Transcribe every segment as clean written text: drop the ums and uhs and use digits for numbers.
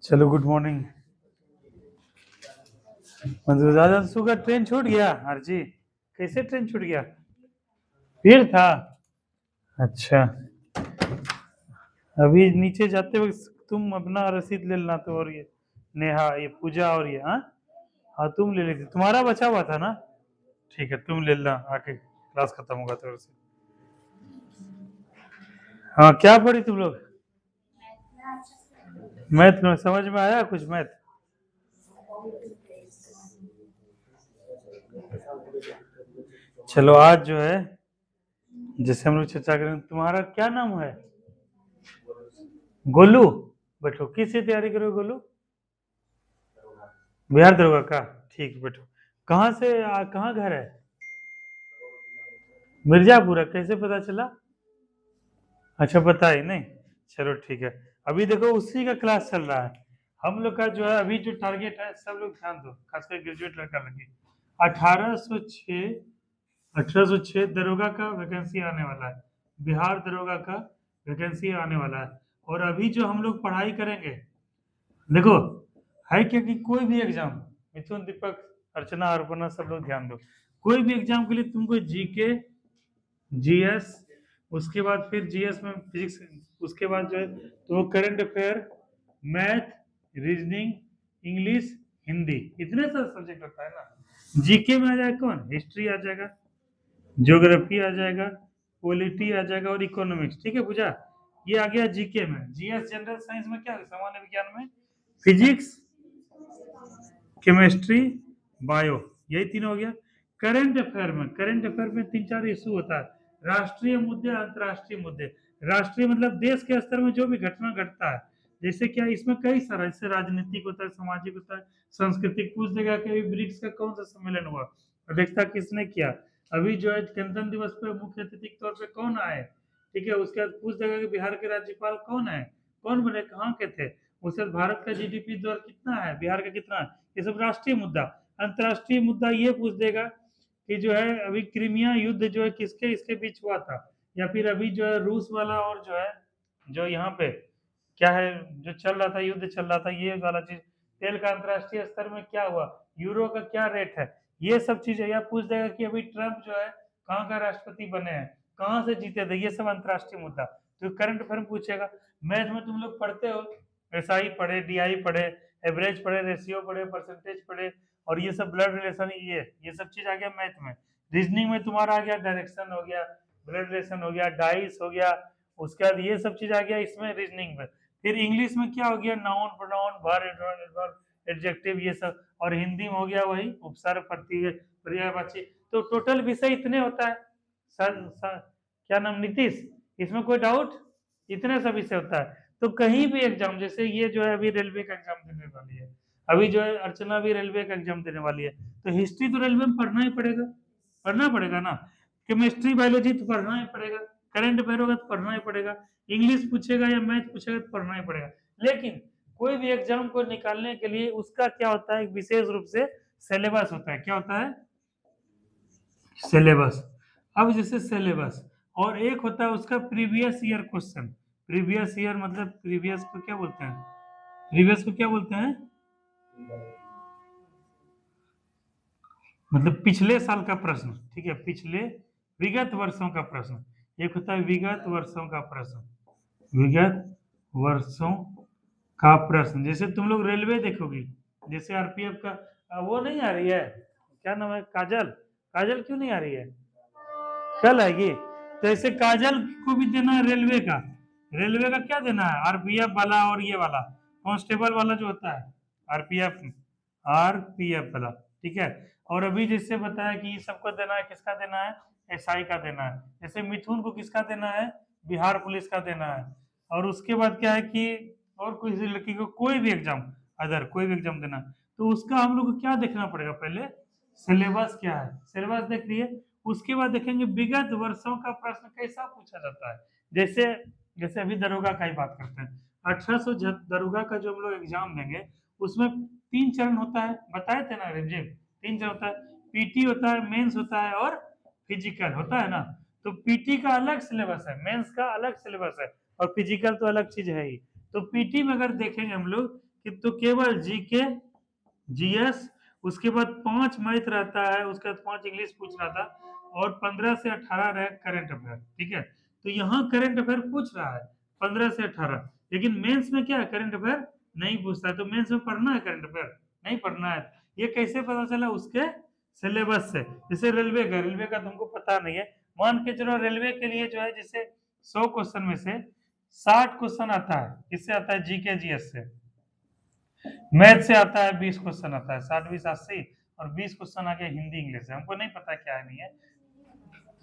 चलो good morning. दादा का ट्रेन छूट गया आरजी? कैसे ट्रेन छूट गया? भीड़ था? अच्छा, अभी नीचे जाते वक्त तुम अपना रसीद ले लेना। तो और ये नेहा, ये पूजा और ये हाँ तुम ले लेती, तुम्हारा बचा हुआ था ना? ठीक है, तुम ले लेना आके, क्लास खत्म होगा तो रसीद। हाँ, क्या पढ़ी तुम लोग? मैथ में समझ में आया कुछ? मैथ चलो, आज जो है जैसे हम लोग चर्चा करें, तुम्हारा क्या नाम है? गोलू। बैठो, किस से तैयारी करो गोलू? बिहार दरोगा का? ठीक, बैठो। कहाँ से कहाँ घर है? मिर्जापुर है? कैसे पता चला? अच्छा, पता ही नहीं। चलो ठीक है, अभी देखो उसी का क्लास चल रहा है हम लोग का। जो है अभी जो टारगेट है, सब लोग ध्यान दो, खासकर ग्रेजुएट लड़का लड़की। 1806 दरोगा का वैकेंसी आने वाला है, बिहार दरोगा का वैकेंसी आने वाला है। और अभी जो हम लोग पढ़ाई करेंगे, देखो, है क्योंकि कोई भी एग्जाम, मिथुन, दीपक, अर्चना, अर्पणा, सब लोग ध्यान दो। कोई भी एग्जाम के लिए तुमको जीके, जीएस, उसके बाद फिर जीएस में फिजिक्स, उसके बाद जो है तो current affair, math, reasoning, English, Hindi, इतने सारे सब्जेक्ट होता है ना। जीके में आ जाएगा कौन? हिस्ट्री आ जाएगा, ज्योग्राफी आ जाएगा, पॉलिटी आ जाएगा और इकोनॉमिक्स। ठीक है पूजा, ये आ गया जीके में। जीएस जनरल साइंस में क्या है? सामान्य विज्ञान में फिजिक्स, केमिस्ट्री, बायो, यही तीन हो गया। करंट अफेयर में तीन चार इशू होता है, राष्ट्रीय मुद्दे, अंतर्राष्ट्रीय मुद्दे। राष्ट्रीय मतलब देश के स्तर में जो भी घटना घटता है, जैसे क्या इसमें कई सारा, जैसे राजनीतिक होता है, सामाजिक होता है, सांस्कृतिक। पूछ देगा कि अभी ब्रिक्स का कौन सा सम्मेलन हुआ, अध्यक्षता किसने किया, अभी जो है गणतंत्र दिवस पर मुख्य अतिथि के तौर पर कौन आए। ठीक है, उसके बाद पूछ देगा कि बिहार के राज्यपाल कौन है, कौन बने, कहाँ के थे। उसके बाद भारत का जीडीपी दर कितना है, बिहार का कितना है। ये सब राष्ट्रीय मुद्दा। अंतर्राष्ट्रीय मुद्दा ये पूछ देगा कि जो है अभी क्रीमिया युद्ध जो है किसके इसके बीच हुआ था, या फिर अभी जो है रूस वाला और जो है जो यहाँ पे क्या है जो चल रहा था, युद्ध चल रहा था, ये वाला चीज। तेल का अंतर्राष्ट्रीय स्तर में क्या हुआ, यूरो का क्या रेट है, ये सब चीजें। या पूछ देगा कि अभी ट्रम्प जो है कहाँ का राष्ट्रपति बने हैं, कहाँ से जीते थे, ये सब अंतर्राष्ट्रीय मुद्दा। तो करंट अफेयर पूछेगा। मैथ में तुम लोग पढ़ते हो, एसआई पढ़े, डीआई पढ़े, एवरेज पढ़े, रेशियो पढ़े, परसेंटेज पढ़े, और ये सब ब्लड रिलेशन, ये सब चीज आ गया मैथ में। रीजनिंग में तुम्हारा आ गया डायरेक्शन हो गया, ब्लड रिलेशन हो गया, डाइस हो गया, उसके बाद ये सब चीज आ गया इसमें रीजनिंग में। फिर इंग्लिश में क्या हो गया, नाउन, प्रोनाउन, भर, एडवर्ब, एडजेक्टिव, ये सब। और हिंदी में हो गया वही उपसर्ग, प्रत्यय, पर्यायवाची। तो टोटल विषय इतने होता है। क्या नाम, नीतीश? इसमें कोई डाउट? इतने सब विषय होता है। तो कहीं भी एग्जाम, जैसे ये जो है अभी रेलवे का एग्जाम देने वाली है, अभी जो है अर्चना भी रेलवे का एग्जाम देने वाली है, तो हिस्ट्री तो रेलवे में पढ़ना ही पड़ेगा, पढ़ना पड़ेगा ना। केमिस्ट्री, बायोलॉजी तो पढ़ना ही पड़ेगा, करंट अफेयर होगा तो पढ़ना ही पड़ेगा, इंग्लिश पूछेगा या मैथ पूछेगा तो पढ़ना ही पड़ेगा। लेकिन कोई भी एग्जाम को निकालने के लिए उसका क्या होता है, विशेष रूप से सिलेबस होता है। क्या होता है? सिलेबस। अब जैसे सिलेबस, और एक होता है उसका previous year question. Previous year मतलब प्रीवियस को क्या बोलते हैं? प्रीवियस को क्या बोलते हैं? मतलब पिछले साल का प्रश्न। ठीक है, पिछले विगत वर्षों का प्रश्न। एक होता है विगत वर्षों का प्रश्न, विगत वर्षों का प्रश्न। जैसे तुम लोग रेलवे देखोगी, जैसे आरपीएफ का वो नहीं आ रही है, क्या नाम है, काजल। काजल क्यों नहीं आ रही है? कल आएगी। तो ऐसे काजल को भी देना है रेलवे का। रेलवे का क्या देना है? आरपीएफ वाला और ये वाला कांस्टेबल वाला जो होता है, आरपीएफ, आरपीएफ वाला। ठीक है। और अभी जैसे बताया कि सबको देना है, किसका देना है? एसआई का देना है। जैसे मिथुन को किसका देना है? बिहार पुलिस का देना है। और उसके बाद क्या है कि और किसी लड़की को कोई भी एग्जाम, अदर कोई भी एग्जाम देना, तो उसका हम लोग को क्या देखना पड़ेगा? पहले सिलेबस क्या है, सिलेबस देख लिए। उसके बाद देखेंगे विगत वर्षों का प्रश्न कैसा पूछा जाता है। जैसे जैसे अभी दरोगा का ही बात करते हैं। 1800 दरोगा का जो हम लोग एग्जाम देंगे, उसमें 3 चरण होता है, बताए थे ना रंजीव? 3 चरण होता है, पीटी होता है, मेंस होता है और फिजिकल होता है ना। तो पीटी का अलग सिलेबस है, मेंस का अलग सिलेबस है, और फिजिकल तो अलग चीज है ही। तो पीटी में अगर देखेंगे हम लोग कि तो केवल जीके, जीएस, उसके बाद 5 मैथ रहता है, उसके बाद 5 इंग्लिश पूछ रहा था, और 15 से 18 रहे करंट अफेयर। ठीक है, तो यहाँ करंट अफेयर पूछ रहा है 15 से 18, लेकिन मेंस में क्या है, करंट अफेयर नहीं पूछता है। तो मेंस में पढ़ना है करंट अफेयर, नहीं पढ़ना है। ये कैसे पता चला, उसके सिलेबस से। जैसे रेलवे का तुमको पता नहीं है, मान के चलो रेलवे के लिए जो है, जैसे 100 क्वेश्चन में से 60 क्वेश्चन आता है, किससे आता है, जीके जीएस से। मैथ से आता है 20 क्वेश्चन आता है, 60 20 80, और 20 क्वेश्चन आ गया हिंदी इंग्लिश से। हमको नहीं पता क्या है नहीं है,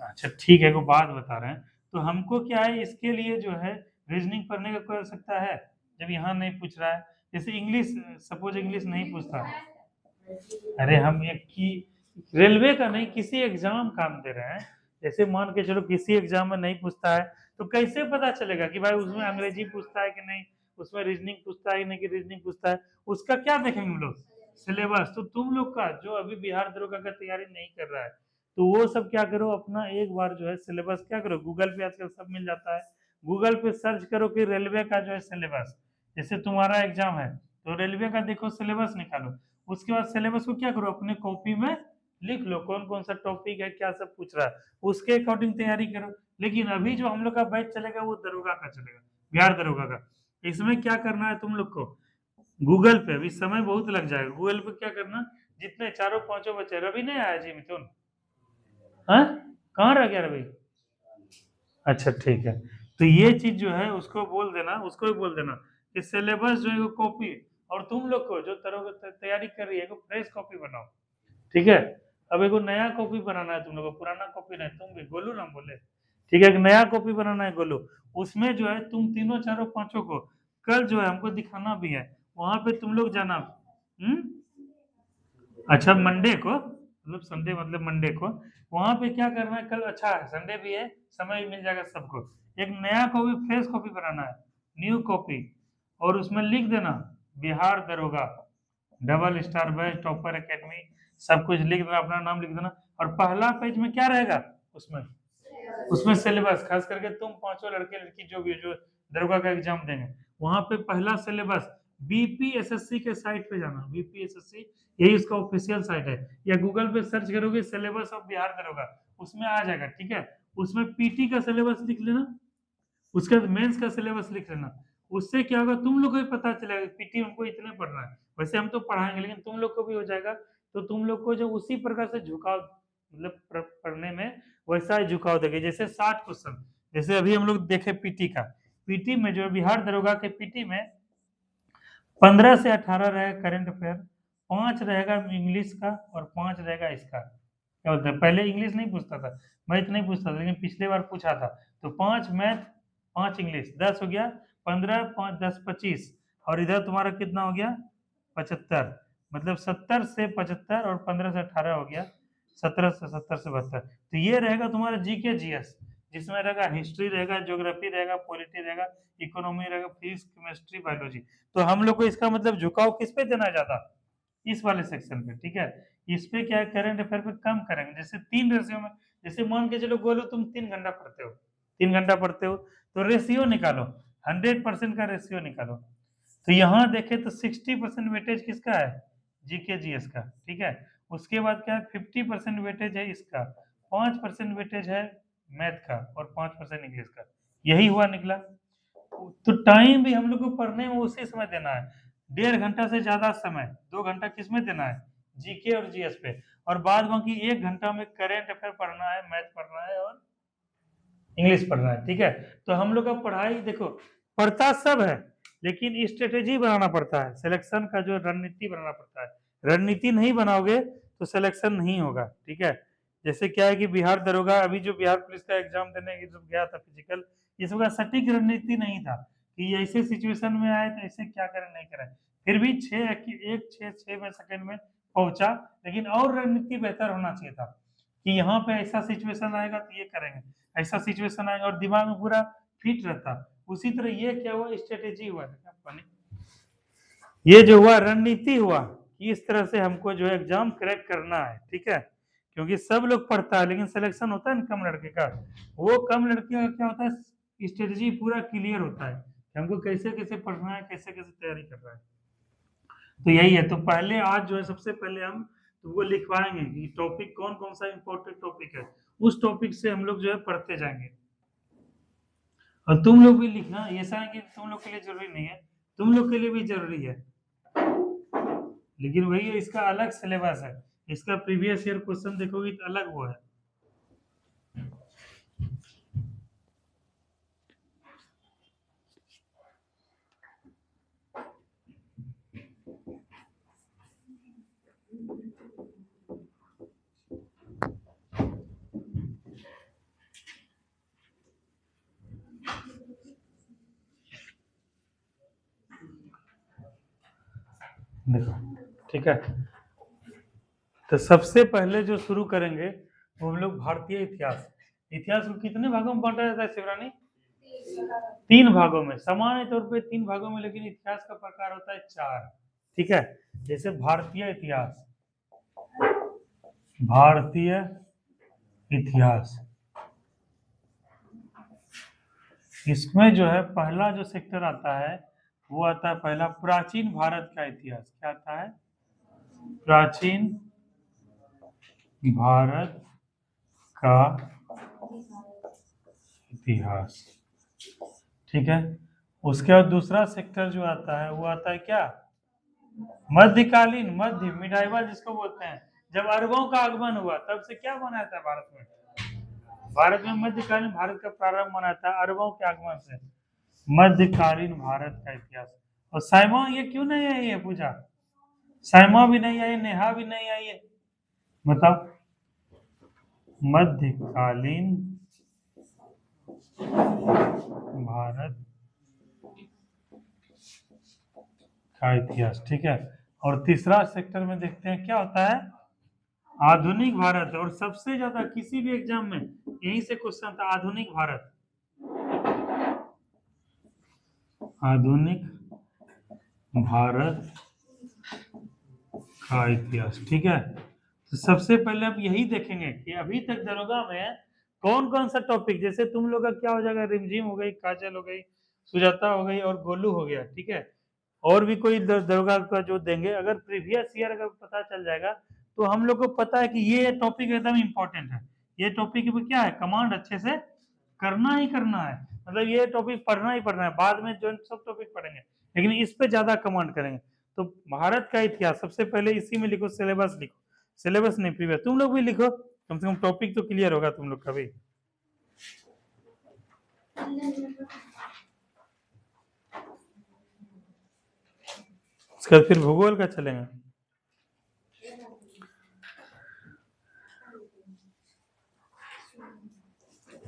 अच्छा ठीक है, को बात बता रहे हैं। तो हमको क्या है, इसके लिए जो है रीजनिंग पढ़ने का कोई आवश्यकता है, जब यहाँ नहीं पूछ रहा है। जैसे इंग्लिश, सपोज इंग्लिश नहीं पूछता, अरे हम एक की रेलवे का नहीं, किसी एग्जाम का हम दे रहे हैं। जैसे मान के चलो किसी एग्जाम में नहीं पूछता है, तो कैसे पता चलेगा कि भाई उसमें अंग्रेजी पूछता है कि नहीं, उसमें रीजनिंग पूछता है कि नहीं, कि रीजनिंग पूछता है, उसका क्या देखेंगे हम लोग, सिलेबस। तो तुम लोग का जो अभी बिहार दरोगा का तैयारी नहीं कर रहा है, तो वो सब क्या करो, अपना एक बार जो है सिलेबस क्या करो, गूगल पे आजकल सब मिल जाता है, गूगल पे सर्च करो कि रेलवे का जो है सिलेबस, जैसे तुम्हारा एग्जाम है तो रेलवे का देखो सिलेबस निकालो, उसके बाद सिलेबस को क्या करो, अपने कॉपी में लिख लो, कौन कौन सा टॉपिक है, क्या सब पूछ रहा है, उसके अकॉर्डिंग तैयारी करो। लेकिन अभी जो हम लोग का बैच चलेगा वो दरोगा का चलेगा, बिहार दरोगा का। इसमें क्या करना है तुम लोग को, गूगल पे, अभी समय बहुत लग जाएगा, गूगल पे क्या करना, जितने चारों पांचों बच्चे, रवि नहीं आया जी मिथुन, हाँ कहाँ रह गया रवि, अच्छा ठीक है। तो ये चीज जो है उसको बोल देना, उसको भी बोल देना कि सिलेबस जो है वो कॉपी, और तुम लोग को जो तैयारी कर रही है वो फ्रेश कॉपी बनाओ, ठीक है। अब एक नया कॉपी बनाना है तुम लोग को, पुराना कॉपी नहीं, तुम भी गोलू ना बोले, ठीक है, एक नया कॉपी बनाना है गोलू। उसमें जो है तुम तीनों चारों पांचों को कल जो है हमको दिखाना भी है, वहां पे तुम लोग जाना। अच्छा मंडे को, मतलब संडे मतलब मंडे को, वहां पे क्या करना है कल, अच्छा है संडे भी है, समय भी मिल जाएगा सबको। एक नया कॉपी, फ्रेश कॉपी बनाना है, न्यू कॉपी, और उसमें लिख देना बिहार दरोगा, double star batch, topper academy, सब कुछ लिख देना, अपना नाम लिख देना। और पहला पेज में क्या रहेगा, उसमें उसमें सिलेबस, खास करके तुम पांचों लड़के लड़की जो भी जो दरोगा का एग्जाम देंगे, वहां पे पहला सिलेबस, बीपीएसएससी के साइट पे जाना, बीपीएसएससी यही उसका ऑफिशियल साइट है, या गूगल पे सर्च करोगे सिलेबस ऑफ बिहार दरोगा, उसमें आ जाएगा, ठीक है। उसमें पीटी का सिलेबस लिख लेना, उसके बाद मेंस का सिलेबस लिख लेना। उससे क्या होगा, तुम लोग को भी पता चलेगा पीटी हमको इतने पढ़ना है, वैसे हम तो पढ़ाएंगे लेकिन तुम लोग को भी हो जाएगा, तो तुम लोग को जो उसी प्रकार से झुकाव, मतलब पढ़ने में वैसा ही झुकाव देगा। जैसे 60 क्वेश्चन, जैसे अभी हम लोग देखे पीटी का, पीटी में जो बिहार दरोगा के पीटी में 15 से 18 रहेगा करंट अफेयर, 5 रहेगा इंग्लिश का, और 5 रहेगा इसका, क्या बोलते हैं, पहले इंग्लिश नहीं पूछता था, मैथ नहीं पूछता था, लेकिन पिछले बार पूछा था। तो 5 मैथ, 5 इंग्लिश, 10 हो गया, 15 5 10 25, और इधर तुम्हारा कितना हो गया, 75, मतलब 70 से 75, और 15 से 18 हो गया 17 से 70 से 72। तो ये रहेगा तुम्हारा जीके जीएस, जिसमें रहेगा हिस्ट्री रहेगा, ज्योग्राफी रहेगा, पॉलिटी रहेगा, इकोनॉमी रहेगा, फिजिक्स, केमिस्ट्री, बायोलॉजी। तो हम लोग को इसका मतलब झुकाव किस पे देना है ज्यादा, इस वाले सेक्शन पे, ठीक है। इस पे क्या है, करंट अफेयर पे कम करेंगे। जैसे 3 रेशियो में, जैसे मान के चलो बोलो तुम 3 घंटा पढ़ते हो, 3 घंटा पढ़ते हो, तो रेशियो निकालो, 100% का रेशियो निकालो। तो यहाँ देखे तो 60% वेटेज किसका है, जीके जीएस का, ठीक है। उसके बाद क्या है, 50% वेटेज है इसका, 5% वेटेज है मैथ का, और 5% इंग्लिश का, यही हुआ निकला। तो टाइम भी हम लोग को पढ़ने में उसी समय देना है, 1.5 घंटा से ज्यादा समय, 2 घंटा किस में देना है, जीके और जीएस पे, और बाद बाकी 1 घंटा में करेंट अफेयर पढ़ना है, मैथ पढ़ना है, और इंग्लिश पढ़ना है, ठीक है। तो हम लोग का पढ़ाई देखो, पढ़ता सब है, लेकिन स्ट्रेटेजी बनाना पड़ता है, सिलेक्शन का जो रणनीति बनाना पड़ता है। रणनीति नहीं बनाओगे तो सिलेक्शन नहीं होगा, ठीक है। जैसे क्या है कि बिहार दरोगा, अभी जो बिहार पुलिस का एग्जाम देने जब गया था फिजिकल, इसका सटीक रणनीति नहीं था कि ऐसे सिचुएशन में आए तो ऐसे क्या करें नहीं करें, फिर भी 6 में सेकंड में पहुंचा। लेकिन और रणनीति बेहतर होना चाहिए था कि यहाँ पे ऐसा सिचुएशन आएगा तो ये करेंगे, ऐसा सिचुएशन आएगा, और दिमाग में पूरा फिट रहता। उसी तरह ये क्या हुआ, स्ट्रेटेजी हुआ, ये जो हुआ रणनीति हुआ कि इस तरह से हमको जो है एग्जाम क्रैक करना है, ठीक है। क्योंकि सब लोग पढ़ता है लेकिन सिलेक्शन होता है ना कम लड़के का, वो कम लड़के का क्या होता है, स्ट्रेटजी पूरा क्लियर होता है कि हमको कैसे कैसे पढ़ना है, कैसे कैसे तैयारी करना है। तो यही है। तो पहले आज जो है सबसे पहले हम तो वो लिखवाएंगे कि टॉपिक कौन कौन सा इंपॉर्टेंट टॉपिक है, उस टॉपिक से हम लोग जो है पढ़ते जाएंगे। और तुम लोग भी लिखना, ऐसा है कि तुम लोग के लिए जरूरी नहीं है, तुम लोग के लिए भी जरूरी है, लेकिन वही है, इसका अलग सिलेबस है, इसका प्रीवियस ईयर क्वेश्चन देखोगे तो अलग वो है। देखो ठीक है, तो सबसे पहले जो शुरू करेंगे वो हम लोग भारतीय इतिहास। इतिहास को कितने भागों में बांटा जाता है शिवरानी? 3 भागों में, सामान्य तौर पे 3 भागों में, लेकिन इतिहास का प्रकार होता है 4। ठीक है, जैसे भारतीय इतिहास, भारतीय इतिहास, इसमें जो है पहला जो सेक्टर आता है वो आता है पहला प्राचीन भारत का इतिहास। क्या आता है? प्राचीन भारत का इतिहास। ठीक है, उसके बाद दूसरा सेक्टर जो आता है वो आता है क्या? मध्यकालीन, मध्य मिडाइवल जिसको बोलते हैं, जब अरबों का आगमन हुआ तब से क्या बना था भारत में? भारत में मध्यकालीन भारत का प्रारंभ बना था अरबों के आगमन से, मध्यकालीन भारत का इतिहास। और साइमा ये क्यों नहीं आई है पूजा? साइमा भी नहीं आई, नेहा भी नहीं आई है, बताओ। मध्यकालीन भारत का इतिहास। ठीक है, और तीसरा सेक्टर में देखते हैं क्या होता है, आधुनिक भारत। और सबसे ज्यादा किसी भी एग्जाम में यहीं से क्वेश्चन था, आधुनिक भारत, आधुनिक भारत का इतिहास। ठीक है, तो सबसे पहले हम यही देखेंगे कि अभी तक दरोगा में कौन कौन सा टॉपिक, जैसे तुम लोग का क्या हो जाएगा, रिमझिम हो गई, काजल हो गई, सुजाता हो गई और गोलू हो गया। ठीक है, और भी कोई दरोगा का जो देंगे, अगर प्रीवियस ईयर अगर पता चल जाएगा तो हम लोग को पता है कि ये टॉपिक एकदम इंपॉर्टेंट है, ये टॉपिक में क्या है, कमांड अच्छे से करना ही करना है, मतलब ये टॉपिक पढ़ना ही पढ़ना है, बाद में जो सब टॉपिक पढ़ेंगे लेकिन इस पे ज्यादा कमांड करेंगे। तो भारत का इतिहास सबसे पहले इसी में लिखो, सिलेबस लिखो, सिलेबस नहीं प्रीवियस, तुम लोग भी लिखो, कम से कम टॉपिक तो क्लियर होगा तुम लोग का भी। उसके बाद फिर भूगोल का चलेंगे।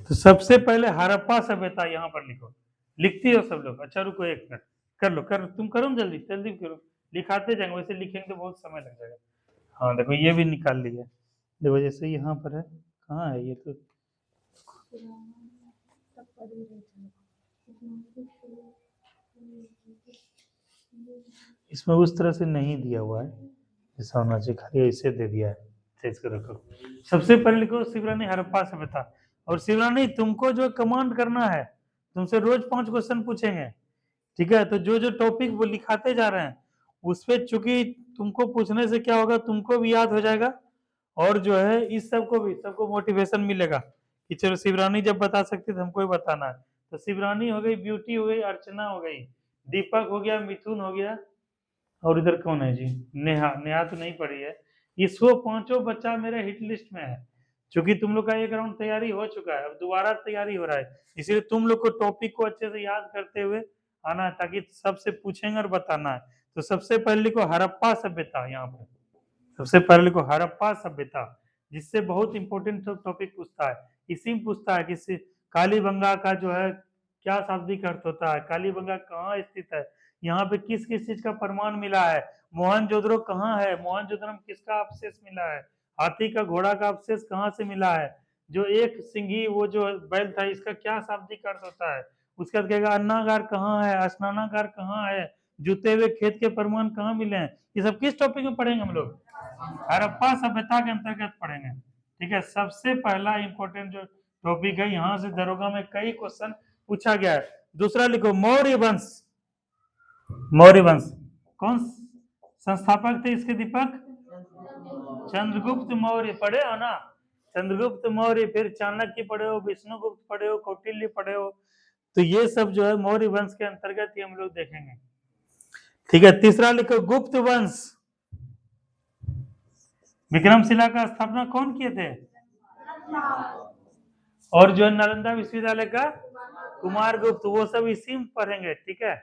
तो सबसे पहले हड़प्पा सभ्यता यहाँ पर लिखो, लिखती हो सब लोग? अच्छा रुको एक मिनट, कर लो, कर तुम करो जल्दी जल्दी करो, लिखाते जाएंगे, वैसे लिखेंगे तो बहुत समय लग जाएगा। हाँ देखो ये भी निकाल लिया, देखो जैसे यहाँ पर है, कहाँ है ये, तो इसमें उस तरह से नहीं दिया हुआ है जैसा होना चाहिए, खाली ऐसे दे दिया है, तेज कर रखो। सबसे पहले लिखो शिवरानी हड़प्पा सभ्यता। और शिवरानी तुमको जो कमांड करना है, तुमसे रोज 5 क्वेश्चन पूछेंगे। ठीक है, तो जो जो टॉपिक वो लिखाते जा रहे हैं उस पे, चूंकि तुमको पूछने से क्या होगा, तुमको भी याद हो जाएगा और जो है इस सबको भी, सबको मोटिवेशन मिलेगा कि चलो शिवरानी जब बता सकती तो हमको भी बताना है। तो शिवरानी हो गई, ब्यूटी हो गई, अर्चना हो गई, दीपक हो गया, मिथुन हो गया, और इधर कौन है जी, नेहा। नेहा तो नहीं पढ़ी है। इसको 5 बच्चा मेरे हिट लिस्ट में है, क्योंकि तुम लोग का एक राउंड तैयारी हो चुका है, अब दोबारा तैयारी हो रहा है, इसलिए तुम लोग को टॉपिक को अच्छे से याद करते हुए आना है, ताकि सबसे पूछेंगे और बताना है। तो सबसे पहले लिखो हड़प्पा सभ्यता, यहाँ पर सबसे पहले लिखो हड़प्पा सभ्यता, जिससे बहुत इंपॉर्टेंट टॉपिक पूछता है। इसी में पूछता है कि कालीबंगा का जो है क्या शाब्दिक अर्थ होता है, कालीबंगा कहाँ स्थित है, यहाँ पे किस किस चीज का प्रमाण मिला है, मोहनजोदड़ो कहाँ है, मोहनजोदड़ो में किसका अवशेष मिला है, हाथी का घोड़ा का अवशेष कहाँ से मिला है, जो एक सिंघी वो जो बैल था इसका क्या शाब्दिक अर्थ होता है, उसके बाद कहेगा अन्नागार कहाँ है, स्नानागार कहाँ है, जुते हुए खेत के प्रमाण कहाँ मिले हैं। ये सब किस टॉपिक में पढ़ेंगे हम लोग? हड़प्पा सभ्यता के अंतर्गत पढ़ेंगे। ठीक है, सबसे पहला इंपॉर्टेंट जो टॉपिक है, यहां से दरोगा में कई क्वेश्चन पूछा गया है। दूसरा लिखो मौर्य वंश। मौर्य वंश कौन संस्थापक थे इसके दीपक? चंद्रगुप्त मौर्य, पढ़े हो ना? चंद्रगुप्त मौर्य, फिर चाणक्य पढ़े हो, विष्णुगुप्त पढ़े हो, कौटिल्य पढ़े हो, तो ये सब जो है मौर्य वंश के अंतर्गत ही हम लोग देखेंगे। ठीक है, तीसरा लिखो गुप्त वंश। विक्रमशिला का स्थापना कौन किए थे? और जो नालंदा विश्वविद्यालय का कुमार गुप्त, वो सब इसी में पढ़ेंगे। ठीक है,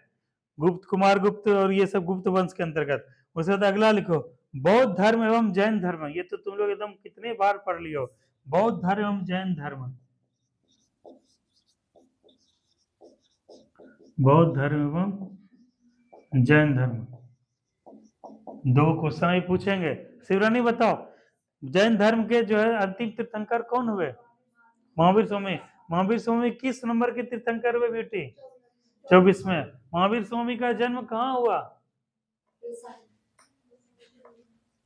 गुप्त, कुमार गुप्त और ये सब गुप्त वंश के अंतर्गत। उसके बाद अगला लिखो बौद्ध धर्म एवं जैन धर्म। ये तो तुम लोग एकदम कितने बार पढ़ लियो, बौद्ध धर्म एवं जैन धर्म। बौद्ध धर्म एवं जैन धर्म, दो क्वेश्चन ही पूछेंगे। शिवरानी बताओ, जैन धर्म के जो है अंतिम तीर्थंकर कौन हुए? महावीर स्वामी। महावीर स्वामी किस नंबर के तीर्थंकर हुए बेटी? 24 में। महावीर स्वामी का जन्म कहाँ हुआ?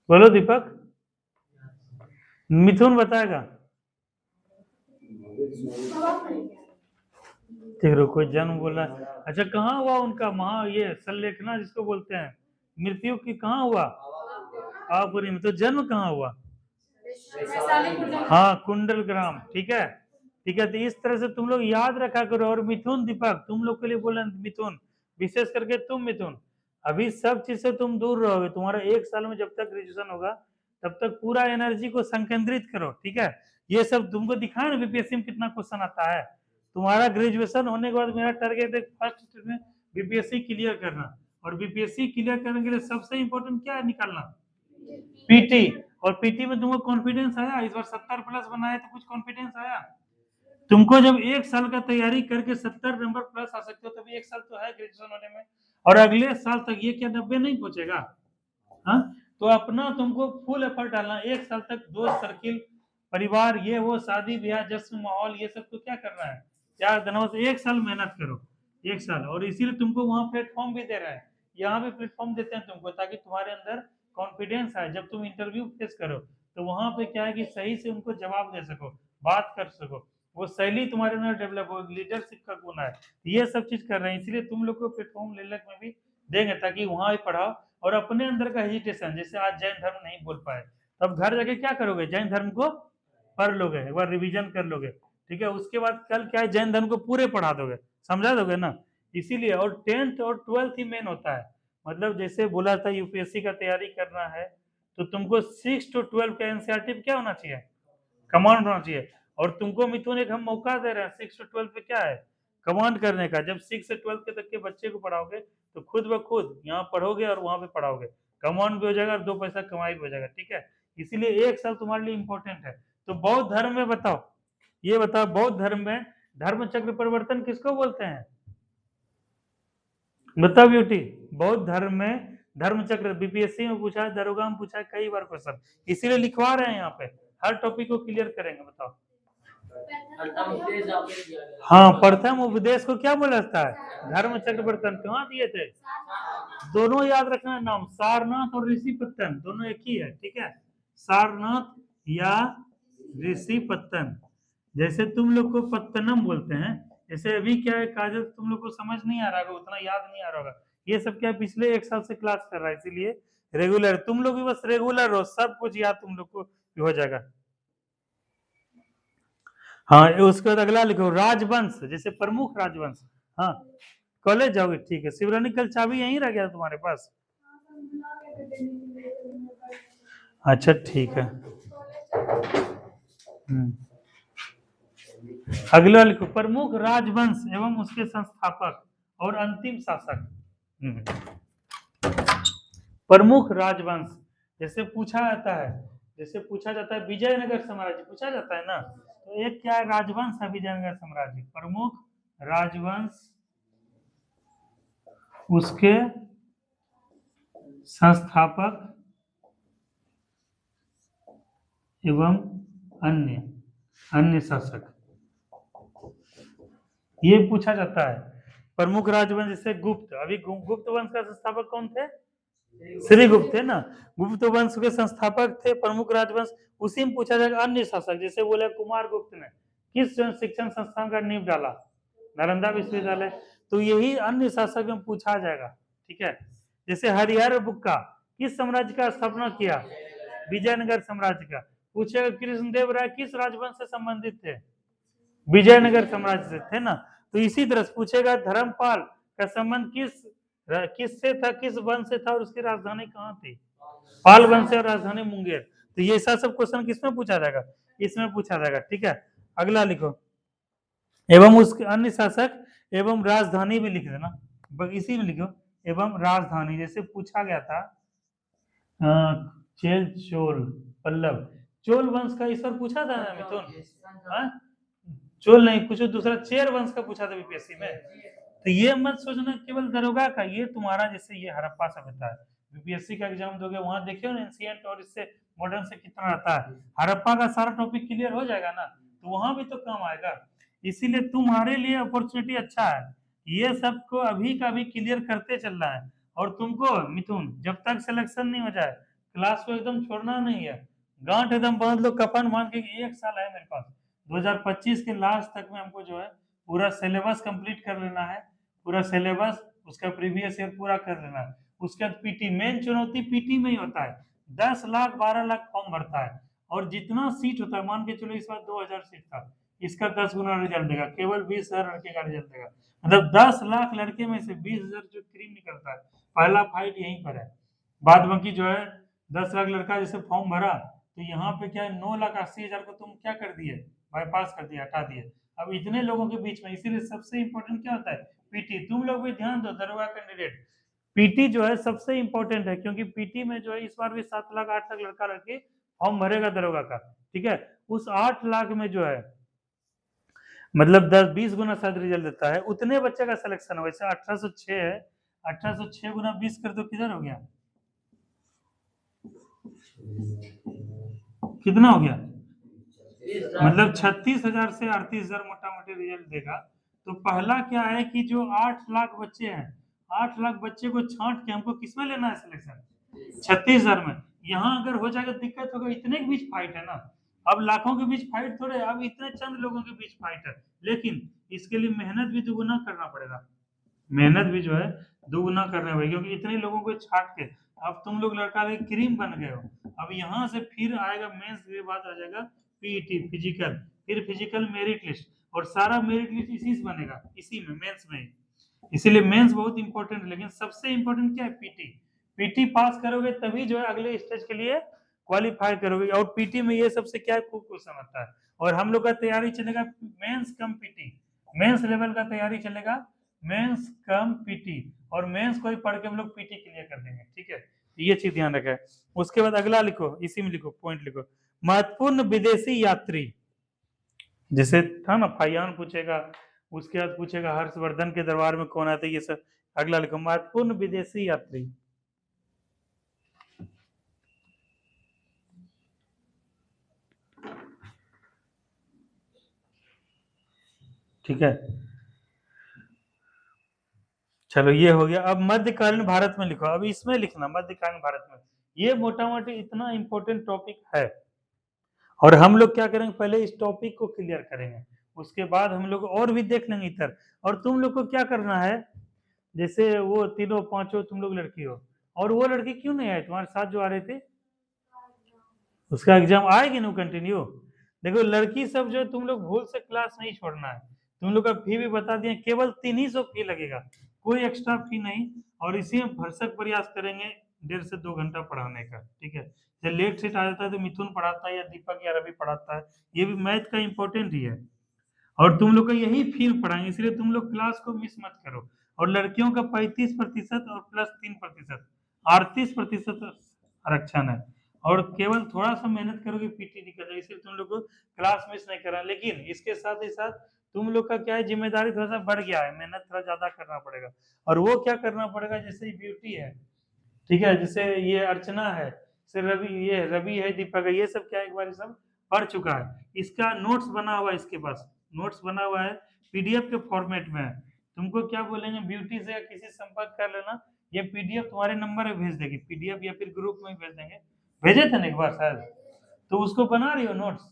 बोलो दीपक। मिथुन बताएगा। ठीक, रुको, जन्म बोला। अच्छा, कहाँ हुआ उनका महा ये संलेखना जिसको बोलते हैं, मृत्यु की कहाँ हुआ? आपुरी में। तो जन्म कहाँ हुआ? हाँ, कुंडल ग्राम। ठीक है, ठीक है, तो इस तरह से तुम लोग याद रखा करो। और मिथुन, दीपक तुम लोग के लिए बोले, मिथुन विशेष करके तुम मिथुन, अभी सब चीज से तुम दूर रहोगे। तुम्हारा 1 साल में जब तक ग्रेजुएशन होगा तब तक पूरा एनर्जी को संकेंद्रित करो। ठीक है, ये सब तुमको दिखाया ना बीपीएससी में कितना क्वेश्चन आता है। तुम्हारा ग्रेजुएशन होने के बाद मेरा टारगेट है फर्स्ट में बीपीएससी क्लियर करना। और बीपीएससी क्लियर करने के लिए सबसे इंपॉर्टेंट क्या है? निकालना पीटी। और पीटी में तुमको कॉन्फिडेंस आया? इस बार 70 प्लस बनाए तो कुछ कॉन्फिडेंस आया तुमको? जब 1 साल का तैयारी करके 70 नंबर प्लस आ सकते हो, तभी 1 साल तो है ग्रेजुएशन होने में। और अगले साल तक ये क्या 90 नहीं पहुंचेगा? हाँ, तो अपना तुमको फुल एफर्ट डालना। 1 साल तक दोस्त सर्किल, परिवार, ये वो, शादी ब्याह, जश्न माहौल, ये सब तो क्या करना है, यार दिनों से 1 साल मेहनत करो। 1 साल। और इसीलिए तुमको वहां प्लेटफॉर्म भी दे रहा है, यहाँ भी प्लेटफॉर्म देते हैं तुमको, ताकि तुम्हारे अंदर कॉन्फिडेंस आए। जब तुम इंटरव्यू फेस करो तो वहां पे क्या है कि सही से उनको जवाब दे सको, बात कर सको, वो शैली तुम्हारे अंदर डेवलप हो, लीडरशिप का गुण है। ये सब चीज कर रहे हैं, इसलिए तुम लोग को प्लेटफॉर्म लेलक में भी देंगे, ताकि वहां भी पढ़ाओ। और अपने अंदर का हेजिटेशन, जैसे आज जैन धर्म नहीं बोल पाए, तब घर जाके क्या करोगे? जैन धर्म को पढ़ लोगे, एक बार रिवीजन कर लोगे। ठीक है, उसके बाद कल क्या है, जैन धर्म को पूरे पढ़ा दोगे, समझा दोगे ना। इसीलिए, और 10th और 12th ही मेन होता है। मतलब जैसे बोला था यूपीएससी का तैयारी करना है तो तुमको 6 to 12 का एनसीईआरटी क्या होना चाहिए? कमांड होना चाहिए। और तुमको मिथुन एक हम मौका दे रहे हैं 6 to 12 पे क्या है? कमांड करने का। जब 6 से 12 के तक के बच्चे को पढ़ाओगे तो खुद ब खुद यहाँ पढ़ोगे और वहां पे पढ़ाओगे, कमांड भी हो जाएगा और 2 पैसा कमाई भी हो जाएगा। ठीक है, इसीलिए 1 साल तुम्हारे लिए इंपॉर्टेंट है। तो बौद्ध धर्म में बताओ, ये बताओ बौद्ध धर्म में धर्म चक्र परिवर्तन किसको बोलते हैं? बताओ ब्यूटी। बौद्ध धर्म में धर्म चक्र, बीपीएससी में पूछा है, दरोगा में पूछा है कई बार क्वेश्चन, इसीलिए लिखवा रहे हैं यहाँ पे, हर टॉपिक को क्लियर करेंगे। बताओ। हाँ, प्रथम उपदेश को क्या बोला जाता है? धर्म चक्र परिवर्तन। कहाँ दिए थे? दोनों याद रखना नाम, सारनाथ और ऋषिपत्तन, दोनों एक ही है। ठीक है, सारनाथ या ऋषिपत्तन। जैसे तुम लोग को पत्तनम बोलते हैं, जैसे अभी क्या है काजल, तुम लोग को समझ नहीं आ रहा होगा, उतना याद नहीं आ रहा होगा। ये सब क्या पिछले 1 साल से क्लास कर रहा है, इसीलिए रेगुलर तुम लोग भी बस रेगुलर हो, सब कुछ याद तुम लोग को हो जाएगा। हाँ, उसके बाद अगला लिखो राजवंश, जैसे प्रमुख राजवंश। हाँ, कॉलेज जाओगे? ठीक है, शिवरानी कल चाबी यहीं रह गया तुम्हारे पास? अच्छा, ठीक है। अगला लिखो प्रमुख राजवंश एवं उसके संस्थापक और अंतिम शासक। प्रमुख राजवंश, जैसे पूछा जाता है, जैसे पूछा जाता है विजयनगर साम्राज्य, पूछा जाता है ना, तो एक क्या है राजवंश है विजयनगर साम्राज्य। प्रमुख राजवंश, उसके संस्थापक एवं अन्य अन्य शासक, ये पूछा जाता है। प्रमुख राजवंश जैसे गुप्त, अभी गुप्त वंश का संस्थापक कौन थे? श्रीगुप्त है ना, गुप्त वंश के संस्थापक थे, प्रमुख राजवंश। उसी में पूछा जाएगा अन्य शासक, जैसे बोले कुमार गुप्त ने किस शिक्षण संस्थान का नींव डाला, नालंदा विश्वविद्यालय। तो यही अन्य शासक में पूछा जाएगा, ठीक है। जैसे हरिहर बुक्का किस साम्राज्य का स्थापना किया, विजयनगर साम्राज्य का। पूछेगा कृष्णदेव राय किस राजवंश से संबंधित थे, विजयनगर साम्राज्य से थे ना। तो इसी तरह से पूछेगा धर्मपाल का संबंध किससे था, किस वंश से था और उसकी राजधानी कहाँ थी, पाल वंश से और राजधानी मुंगेर। तो ये सब क्वेश्चन किसमें पूछा जाएगा, इसमें पूछा जाएगा, ठीक है। अगला लिखो, एवं उसके अन्य शासक एवं राजधानी भी लिख देना, इसी में लिखो एवं राजधानी। जैसे पूछा गया था चेल चोल पल्लव, चोल वंश का इस पर पूछा था ना मिथुन, चोल नहीं, कुछ दूसरा चेर वंश का पूछा था बीपीएससी में। तो ये मत सोचना केवल दरोगा का, ये तुम्हारा जैसे ये हड़प्पा सभ्यता है, बीपीएससी का एग्जाम दोगे वहां देखियो ना एंशिएंट और इससे मॉडर्न से कितना रहता है, हड़प्पा का सारा टॉपिक क्लियर हो जाएगा ना, तो वहां भी तो काम आएगा। इसीलिए तुम्हारे लिए अपॉर्चुनिटी अच्छा है, ये सबको अभी का भी क्लियर करते चलना है। और तुमको मिथुन जब तक सिलेक्शन नहीं हो जाए क्लास को एकदम छोड़ना नहीं है, गांठ एकदम बांध लो, कफन बांध के, एक साल है मेरे पास, 2025 के लास्ट तक में हमको जो है पूरा सिलेबस कंप्लीट कर लेना है, पूरा सिलेबस उसका प्रीवियस ईयर पूरा कर लेना है। उसके बाद पीटी, मेन चुनौती पीटी में ही होता है, 10 लाख 12 लाख फॉर्म भरता है, और जितना सीट होता है, मान के चलो इस बार 2000 सीट था, इसका 10 गुना रिजल्ट देगा, केवल 20,000 लड़के का रिजल्ट देगा, मतलब 10 लाख लड़के में से 20,000 जो क्रीम निकलता है, पहला फाइट यहीं पर है। बाद बाकी जो है 10 लाख लड़का जैसे फॉर्म भरा, तो यहाँ पे क्या है 9,80,000 को तुम क्या कर दिए, बाईपास कर दिया, हटा दिए। अब इतने लोगों के बीच में, इसीलिए सबसे इंपॉर्टेंट क्या होता है, पीटी। तुम लोग भी ध्यान दो दरोगा कैंडिडेट, पीटी जो है सबसे इंपॉर्टेंट है, क्योंकि पीटी में जो है इस बार भी 7 लाख 8 लाख लड़का लड़की फॉर्म भरेगा दरोगा का, ठीक है। उस 8 लाख में जो है मतलब 10-20 गुना शायद रिजल्ट देता है, उतने बच्चे का सिलेक्शन हो। वैसे 1806 है, 1806 गुना 20 कर दो, किधर हो गया, कितना हो गया, मतलब 36,000 से 38,000 मोटा मोटी रिजल्ट देगा। तो पहला क्या है कि जो 8 लाख बच्चे हैं, 8 लाख बच्चे को छांट के हमको किसमें लेना है सिलेक्शन, 36,000 में। यहाँ अगर हो जाएगा दिक्कत होगा, इतने के बीच फाइट है ना, अब लाखों के बीच फाइट थोड़े, अब इतने चंद लोगों के बीच फाइट है, लेकिन इसके लिए मेहनत भी दुगुना करना पड़ेगा, मेहनत भी जो है दुगुना करने पड़ेगी, क्योंकि इतने लोगों को छाट के अब तुम लोग लड़का लड़की क्रीम बन गए हो। अब यहाँ से फिर आएगा मेंस के बाद आ जाएगा पीईटी फिजिकल, फिर फिजिकल मेरिट लिस्ट, और सारा मेरिट लिस्ट इसी से बनेगा, इसी में मेंस में ही। इसीलिए मेंस बहुत इंपॉर्टेंट है, लेकिन सबसे इंपॉर्टेंट क्या है, पीटी। पीटी पास करोगे तभी जो है अगले स्टेज के लिए क्वालिफाई करोगे, और पीटी में ये सबसे क्या है खूब क्वेश्चन आता है। और हम लोग का तैयारी चलेगा मेंस कम पीटी, मेंस लेवल का तैयारी चलेगा, मेंस कम पीटी, और मेंस को ही पढ़ के हम लोग पीटी क्लियर कर देंगे, ठीक है। ये चीज ध्यान रखा है। उसके बाद अगला लिखो, इसी में लिखो पॉइंट लिखो, महत्वपूर्ण विदेशी यात्री, जैसे था ना फाइयान पूछेगा, उसके बाद पूछेगा हर्षवर्धन के दरबार में कौन आते, ये सब। अगला लिखो महत्वपूर्ण विदेशी यात्री, ठीक है। चलो ये हो गया। अब मध्यकालीन भारत में लिखो, अब इसमें लिखना मध्यकालीन भारत में, ये मोटा मोटी इतना इंपॉर्टेंट टॉपिक है, और हम लोग क्या करेंगे पहले इस टॉपिक को क्लियर करेंगे, उसके बाद हम लोग और भी देख लेंगे इधर। और तुम लोग को क्या करना है, जैसे वो तीनों पांचों तुम लोग लड़की हो, और वो लड़की क्यों नहीं आए तुम्हारे साथ जो आ रहे थे, उसका एग्जाम आएगी ना कंटिन्यू। देखो लड़की सब जो है तुम लोग भूल से क्लास नहीं छोड़ना है, तुम लोग का फी भी बता दिए, केवल 300 फी लगेगा, कोई एक्स्ट्रा फी नहीं, और इसी में भरसक प्रयास करेंगे 1.5 से 2 घंटा पढ़ाने का, ठीक है। जब लेट सेट आ जाता है तो मिथुन पढ़ाता है या दीपक या रवि पढ़ाता है, ये भी मैथ का इंपॉर्टेंट ही है, और तुम लोग का यही फील्ड पढ़ाएंगे, इसलिए तुम लोग क्लास को मिस मत करो। और लड़कियों का 35% और प्लस 3%, 38% आरक्षण है, और केवल थोड़ा सा मेहनत करोगे पीटी निकल जाएगी, इसलिए तुम लोग को क्लास मिस नहीं करना। लेकिन इसके साथ ही साथ तुम लोग का क्या है, जिम्मेदारी थोड़ा सा बढ़ गया है, मेहनत थोड़ा ज्यादा करना पड़ेगा। और वो क्या करना पड़ेगा, जैसे ब्यूटी है, ठीक है, जैसे ये अर्चना है, जैसे रवि, ये रवि है, दीपक है, ये सब क्या एक बार सब पढ़ चुका है, इसका नोट्स बना हुआ है, इसके पास नोट्स बना हुआ है, पीडीएफ के फॉर्मेट में है। तुमको क्या बोलेंगे, ब्यूटी से किसी संपर्क कर लेना, ये पीडीएफ तुम्हारे नंबर पे भेज देगी, पीडीएफ या फिर ग्रुप में भेज देंगे, भेजे थे ना एक बार शायद, तो उसको बना रही हो नोट्स,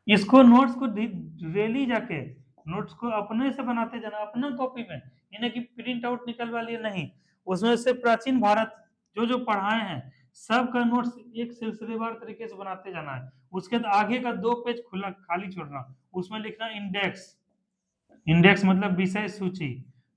इसको नोट्स को डेली जाके नोट्स को अपने से बनाते जाना, अपना कॉपी में, यानी कि प्रिंट आउट निकलवा लिए नहीं, उसमें से प्राचीन भारत जो जो पढ़ाए हैं सब का नोट्स एक सिलसिलेवार तरीके से बनाते जाना है। उसके बाद आगे का 2 पेज खुला खाली छोड़ना, उसमें लिखना इंडेक्स, इंडेक्स मतलब विषय सूची,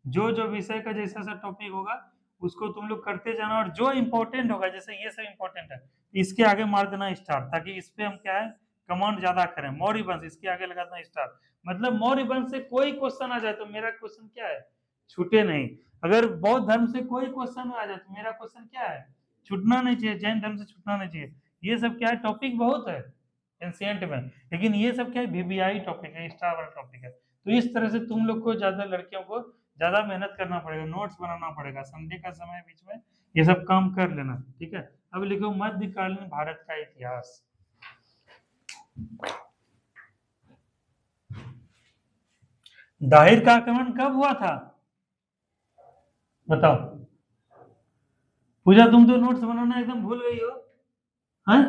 जो जो विषय का जैसा सा टॉपिक होगा उसको तुम लोग करते जाना, और जो इंपॉर्टेंट होगा जैसे ये सब इंपॉर्टेंट है इसके आगे मार देना स्टार, ताकि इस पे हम क्या है कमांड ज्यादा करें। मौर्य वंश इसके आगे लगा देना स्टार, मतलब मौर्य वंश से कोई क्वेश्चन आ जाए तो मेरा क्वेश्चन क्या है छूटे नहीं, अगर बौद्ध धर्म से कोई क्वेश्चन आ जाए तो मेरा क्वेश्चन क्या है छूटना नहीं चाहिए, जैन धर्म से छूटना नहीं चाहिए। ये सब क्या है टॉपिक बहुत है एंशिएंट में, लेकिन ये सब क्या है वीवीआई टॉपिक है, स्टार वाला टॉपिक है। तो इस तरह से तुम लोग को ज्यादा लड़कियों को ज्यादा मेहनत करना पड़ेगा, नोट्स बनाना पड़ेगा, संडे का समय बीच में ये सब काम कर लेना, ठीक है। अब लिखो मध्यकालीन भारत का इतिहास। दाहिर का आक्रमण कब हुआ था बताओ। पूजा तुम तो नोट्स बनाना एकदम भूल गई हो, हैं?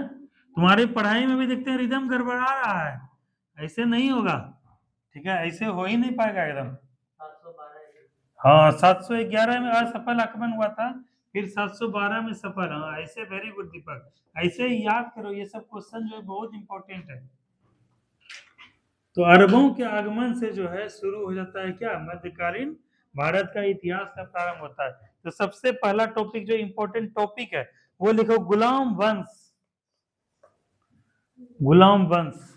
तुम्हारी पढ़ाई में भी देखते हैं रिदम गड़बड़ा रहा है, ऐसे नहीं होगा, ठीक है, ऐसे हो ही नहीं पाएगा एकदम। हाँ 711 में असफल आक्रमण हुआ था, फिर 712 में सफल, हाँ ऐसे, वेरी गुड दीपक, ऐसे ही याद करो, ये सब क्वेश्चन जो है बहुत इंपॉर्टेंट है। तो अरबों के आगमन से जो है शुरू हो जाता है क्या मध्यकालीन भारत का इतिहास का प्रारंभ होता है। तो सबसे पहला टॉपिक जो इंपॉर्टेंट टॉपिक है वो लिखो गुलाम वंश, गुलाम वंश,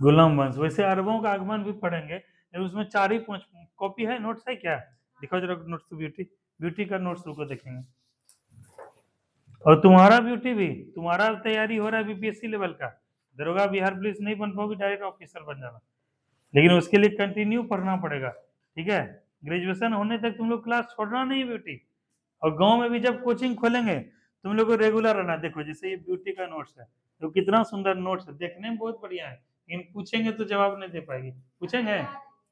गुलाम वंश। वैसे अरबों का आगमन भी पढ़ेंगे, उसमें 4 ही कॉपी है, नोट्स है क्या, दिखाओ जरा नोट्स तो, ब्यूटी, ब्यूटी का नोट्स रुको देखेंगे, और तुम्हारा ब्यूटी भी, तुम्हारा तैयारी हो रहा है बीपीएससी लेवल का, दरोगा बिहार पुलिस नहीं बन पाओगे, डायरेक्ट ऑफिसर बन जाना, लेकिन उसके लिए कंटिन्यू पढ़ना पड़ेगा, ठीक है। ग्रेजुएशन होने तक तुम लोग क्लास छोड़ना नहीं है ब्यूटी, और गांव में भी जब कोचिंग खोलेंगे तुम लोग को रेगुलर रहना। देखो जैसे ये ब्यूटी का नोट्स है, तो कितना सुंदर नोट्स है, देखने में बहुत बढ़िया है, लेकिन पूछेंगे तो जवाब नहीं दे पाएगी, पूछेंगे,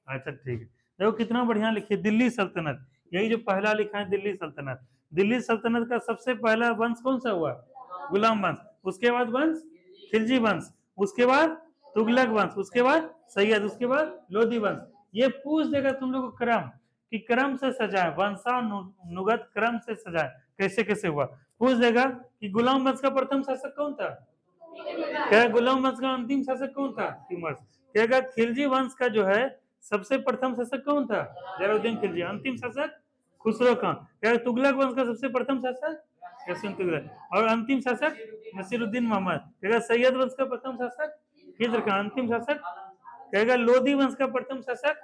अच्छा ठीक है। देखो कितना बढ़िया लिखिए, दिल्ली सल्तनत, यही जो पहला लिखा है दिल्ली सल्तनत, दिल्ली सल्तनत का सबसे पहला वंश कौन सा हुआ, गुलाम वंश, उसके बाद वंश खिलजी वंश, उसके बाद तुगलक वंश, उसके बाद सैयद, उसके बाद लोधी वंश। ये पूछ देगा तुम लोग को क्रम, कि क्रम से सजाए, वंशानुगत क्रम से सजाए, कैसे कैसे हुआ, पूछ देगा कि गुलाम वंश का प्रथम शासक कौन था, क्या गुलाम वंश का अंतिम शासक कौन था, कहेगा खिलजी वंश का जो है सबसे प्रथम शासक कौन था, जलालुद्दीन खिलजी, अंतिम शासक खुसरो खान, क्या तुगलक वंश का सबसे प्रथम शासक यशवंत तुगलक, और अंतिम शासक नसीरुद्दीन मोहम्मद, कहेगा सैयद वंश का प्रथम शासक खिज्र खान, अंतिम शासक कहेगा लोधी वंश का प्रथम शासक,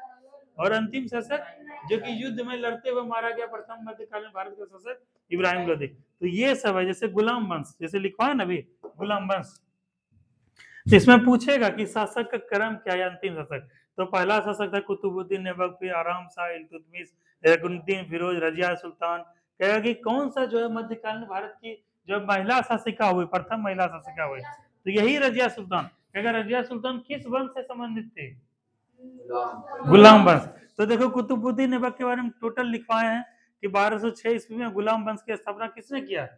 और अंतिम शासक जो कि युद्ध में लड़ते हुए मारा गया प्रथम मध्यकालीन भारत का शासक इब्राहिम लोधी। तो ये सब है, जैसे गुलाम वंश जैसे लिखवा है ना अभी गुलाम वंश, तो इसमें पूछेगा कि शासक का क्रम क्या है, अंतिम शासक, तो पहला शासक था कुतुबुद्दीन ऐबक, फिर आराम शाह, इल्तुतमिश, रकुनुद्दीन फिरोज, रजिया सुल्तान। कहेगा कि कौन सा जो है मध्यकालीन भारत की जो महिला शासिका हुई, प्रथम महिला शासिका हुई, तो यही रजिया सुल्तान। कहेगा रजिया सुल्तान किस वंश से संबंधित थे, गुलाम वंश। तो देखो कुतुबुद्दीन ऐबक के बारे में टोटल लिखवाए हैं कि 1206 ईस्वी में गुलाम वंश की स्थापना किसने किया,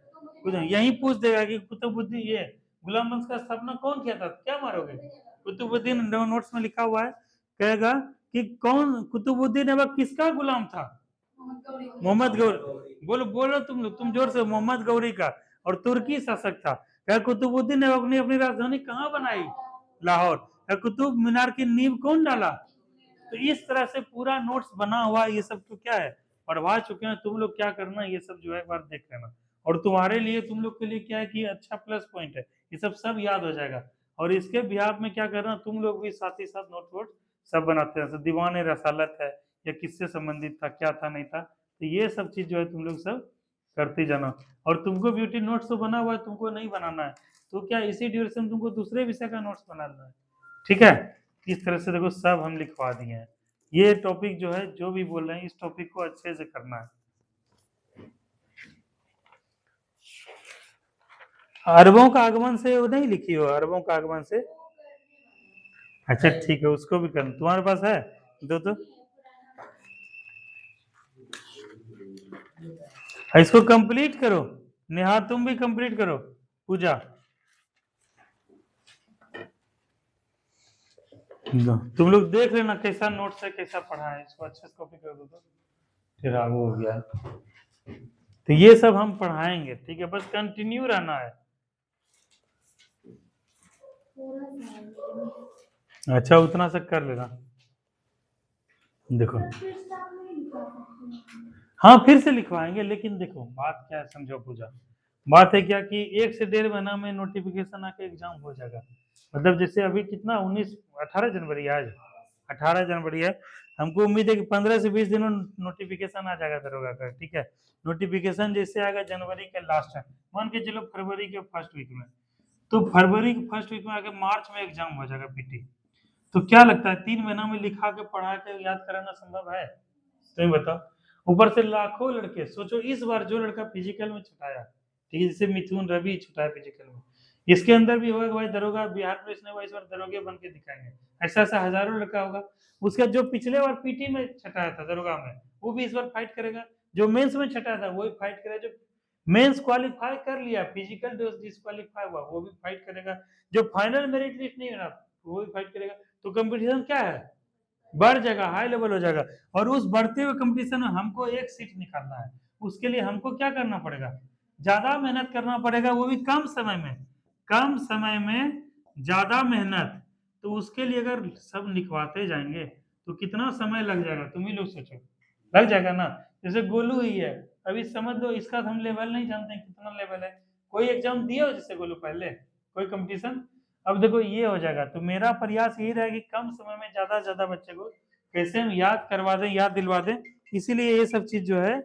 यही पूछ देगा कि कुतुबुद्दीन ये गुलाम वंश का स्थापना कौन किया था, क्या मारोगे, कुतुबुद्दीन नोट्स में लिखा हुआ है। कहेगा कि कौन कुतुबुद्दीन ऐबक किसका गुलाम था, मोहम्मद गौरी, बोलो बोलो तुम लोग, तुम जोर से, मोहम्मद गौरी का, और तुर्की शासक था। क्या कुतुबुद्दीन ऐबक ने अपनी राजधानी कहाँ बनाई, लाहौर। कुतुब मीनार की नींव कौन डाला। तो इस तरह से पूरा नोट्स बना हुआ, ये सब तो क्या है पढ़वा चुके हैं, तुम लोग क्या करना ये सब जो है एक बार देख लेना, और तुम्हारे लिए तुम लोग के लिए क्या है कि अच्छा प्लस पॉइंट है, ये सब याद हो जाएगा। और इसके बिहार में क्या करना, तुम लोग भी साथ ही साथ नोट वोट सब बनाते हैं, दीवान रसालत है या किससे संबंधित था, क्या था नहीं था, तो ये सब चीज जो है तुम लोग सब करते जाना। और तुमको ब्यूटी नोट्स तो बना हुआ है, तुमको नहीं बनाना है, तो क्या इसी ड्यूरेशन तुमको दूसरे विषय का नोट्स बनाना है, ठीक है। इस तरह से देखो सब हम लिखवा दिए हैं। ये टॉपिक जो है जो भी बोल रहे हैं इस टॉपिक को अच्छे से करना है। अरबों का आगमन से वो नहीं लिखी हो, अरबों का आगमन से, अच्छा ठीक है उसको भी करना, तुम्हारे पास है दो तो इसको कंप्लीट करो। नेहा तुम भी कंप्लीट करो। पूजा तुम लोग देख लेना कैसा नोट्स है, कैसा पढ़ा है, इसको अच्छे से कॉपी कर दो तो फिर आगे हो गया। तो ये सब हम पढ़ाएंगे, ठीक है, बस कंटिन्यू रहना है। अच्छा उतना सा कर लेना। देखो हाँ फिर से लिखवाएंगे, लेकिन देखो बात क्या है समझो पूजा, बात है क्या कि 1 से 1.5 महीना में नोटिफिकेशन आके एग्जाम हो जाएगा। मतलब जैसे अभी कितना 18 जनवरी है आज, 18 जनवरी है, हमको उम्मीद है कि 15 से 20 दिनों नोटिफिकेशन आ जाएगा दरोगा का, ठीक है। नोटिफिकेशन जैसे आएगा जनवरी के लास्ट में, मान के चलो फरवरी के फर्स्ट वीक में, तो फरवरी के फर्स्ट वीक में आके मार्च में एग्जाम हो जाएगा पीटी। तो क्या लगता है 3 महीना में लिखा के पढ़ा के याद कराना संभव है? तुम बताओ। ऊपर से लाखों लड़के, सोचो इस बार जो लड़का फिजिकल में छुटाया, ठीक है, जैसे मिथुन रवि छुटाया फिजिकल में, इसके अंदर भी होगा कि भाई दरोगा बिहार पुलिस ने इस बार दरोगे बन के दिखाएंगे, ऐसा ऐसा हजारों लड़का होगा। उसका जो पिछले बार पीटी में छटाया था दरोगा में, वो भी इस बार फाइट करेगा। जो मेंस में छटाया था वो भी फाइट करेगा। जो मेंस क्वालिफाई कर लिया, फिजिकल डिस्क्वालीफाई हुआ, वो भी फाइट करेगा। जो फाइनल मेरिट लिस्ट नहीं बना वो भी फाइट करेगा। तो कंपटीशन क्या है, बढ़ जाएगा, हाई लेवल हो जाएगा। और उस बढ़ते हुए कंपटीशन में हमको एक सीट निकालना है, उसके लिए हमको क्या करना पड़ेगा, ज्यादा मेहनत करना पड़ेगा, वो भी कम समय में, कम समय में ज्यादा मेहनत। तो उसके लिए अगर सब लिखवाते जाएंगे तो कितना समय लग जाएगा, तुम ही लोग सोचो, लग जाएगा ना। जैसे गोलू ही है, अभी समझ लो इसका हम लेवल नहीं जानते हैं कितना लेवल है। कोई एग्जाम दिया हो जैसे गोलू पहले, कोई कंपटीशन? अब देखो ये हो जाएगा। तो मेरा प्रयास यही रहेगा कि कम समय में ज्यादा से ज्यादा बच्चे को कैसे हम याद करवा दें, याद दिलवा दें। इसीलिए ये सब चीज जो है,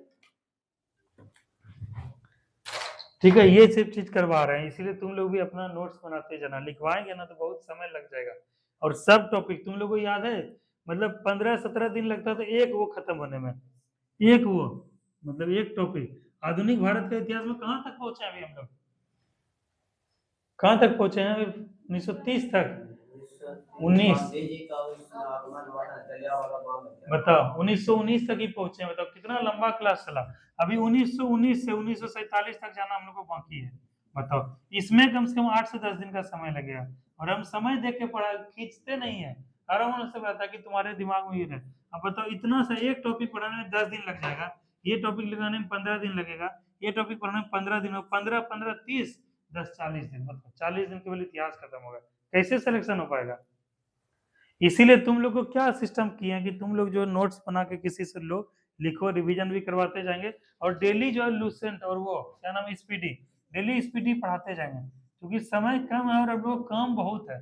ठीक है, ये सब चीज करवा रहे हैं। इसीलिए तुम लोग भी अपना नोट्स बनाते जाना, लिखवाएंगे ना तो बहुत समय लग जाएगा। और सब टॉपिक तुम लोग को याद है, मतलब 15-17 दिन लगता था एक वो खत्म होने में, एक वो, मतलब एक टॉपिक। आधुनिक भारत के इतिहास में कहाँ तक पहुंचे अभी हम लोग, कहाँ तक पहुंचे हैं अभी? 1930 तक, 19, बताओ 1919 तक ही पहुंचे हैं। बताओ कितना लंबा क्लास चला। अभी 1919 से 1947 तक जाना हम लोग को बाकी है। बताओ इसमें कम से कम 8 से 10 दिन का समय लगेगा। और हम समय देख के पढ़ा खींचते नहीं है, आराम से रहता है कि तुम्हारे दिमाग में ये रहे। अब बताओ इतना सा एक टॉपिक पढ़ाने में 10 दिन लग जाएगा, ये टॉपिक लगाने में 15 दिन लगेगा, ये टॉपिक पढ़ाने में 15 दिन, 15 15 30, 10 40 दिन, मतलब 40 दिन केवल इतिहास खत्म होगा। कैसे सिलेक्शन हो पाएगा? इसीलिए तुम लोग को क्या सिस्टम किए हैं कि तुम लोग जो नोट्स बना के किसी से लो, लिखो, रिवीजन भी करवाते जाएंगे। और डेली जो है लूसेंट और वो क्या नाम है स्पीडी, डेली स्पीडी पढ़ाते जाएंगे, क्योंकि समय कम है और अब लोग काम बहुत है,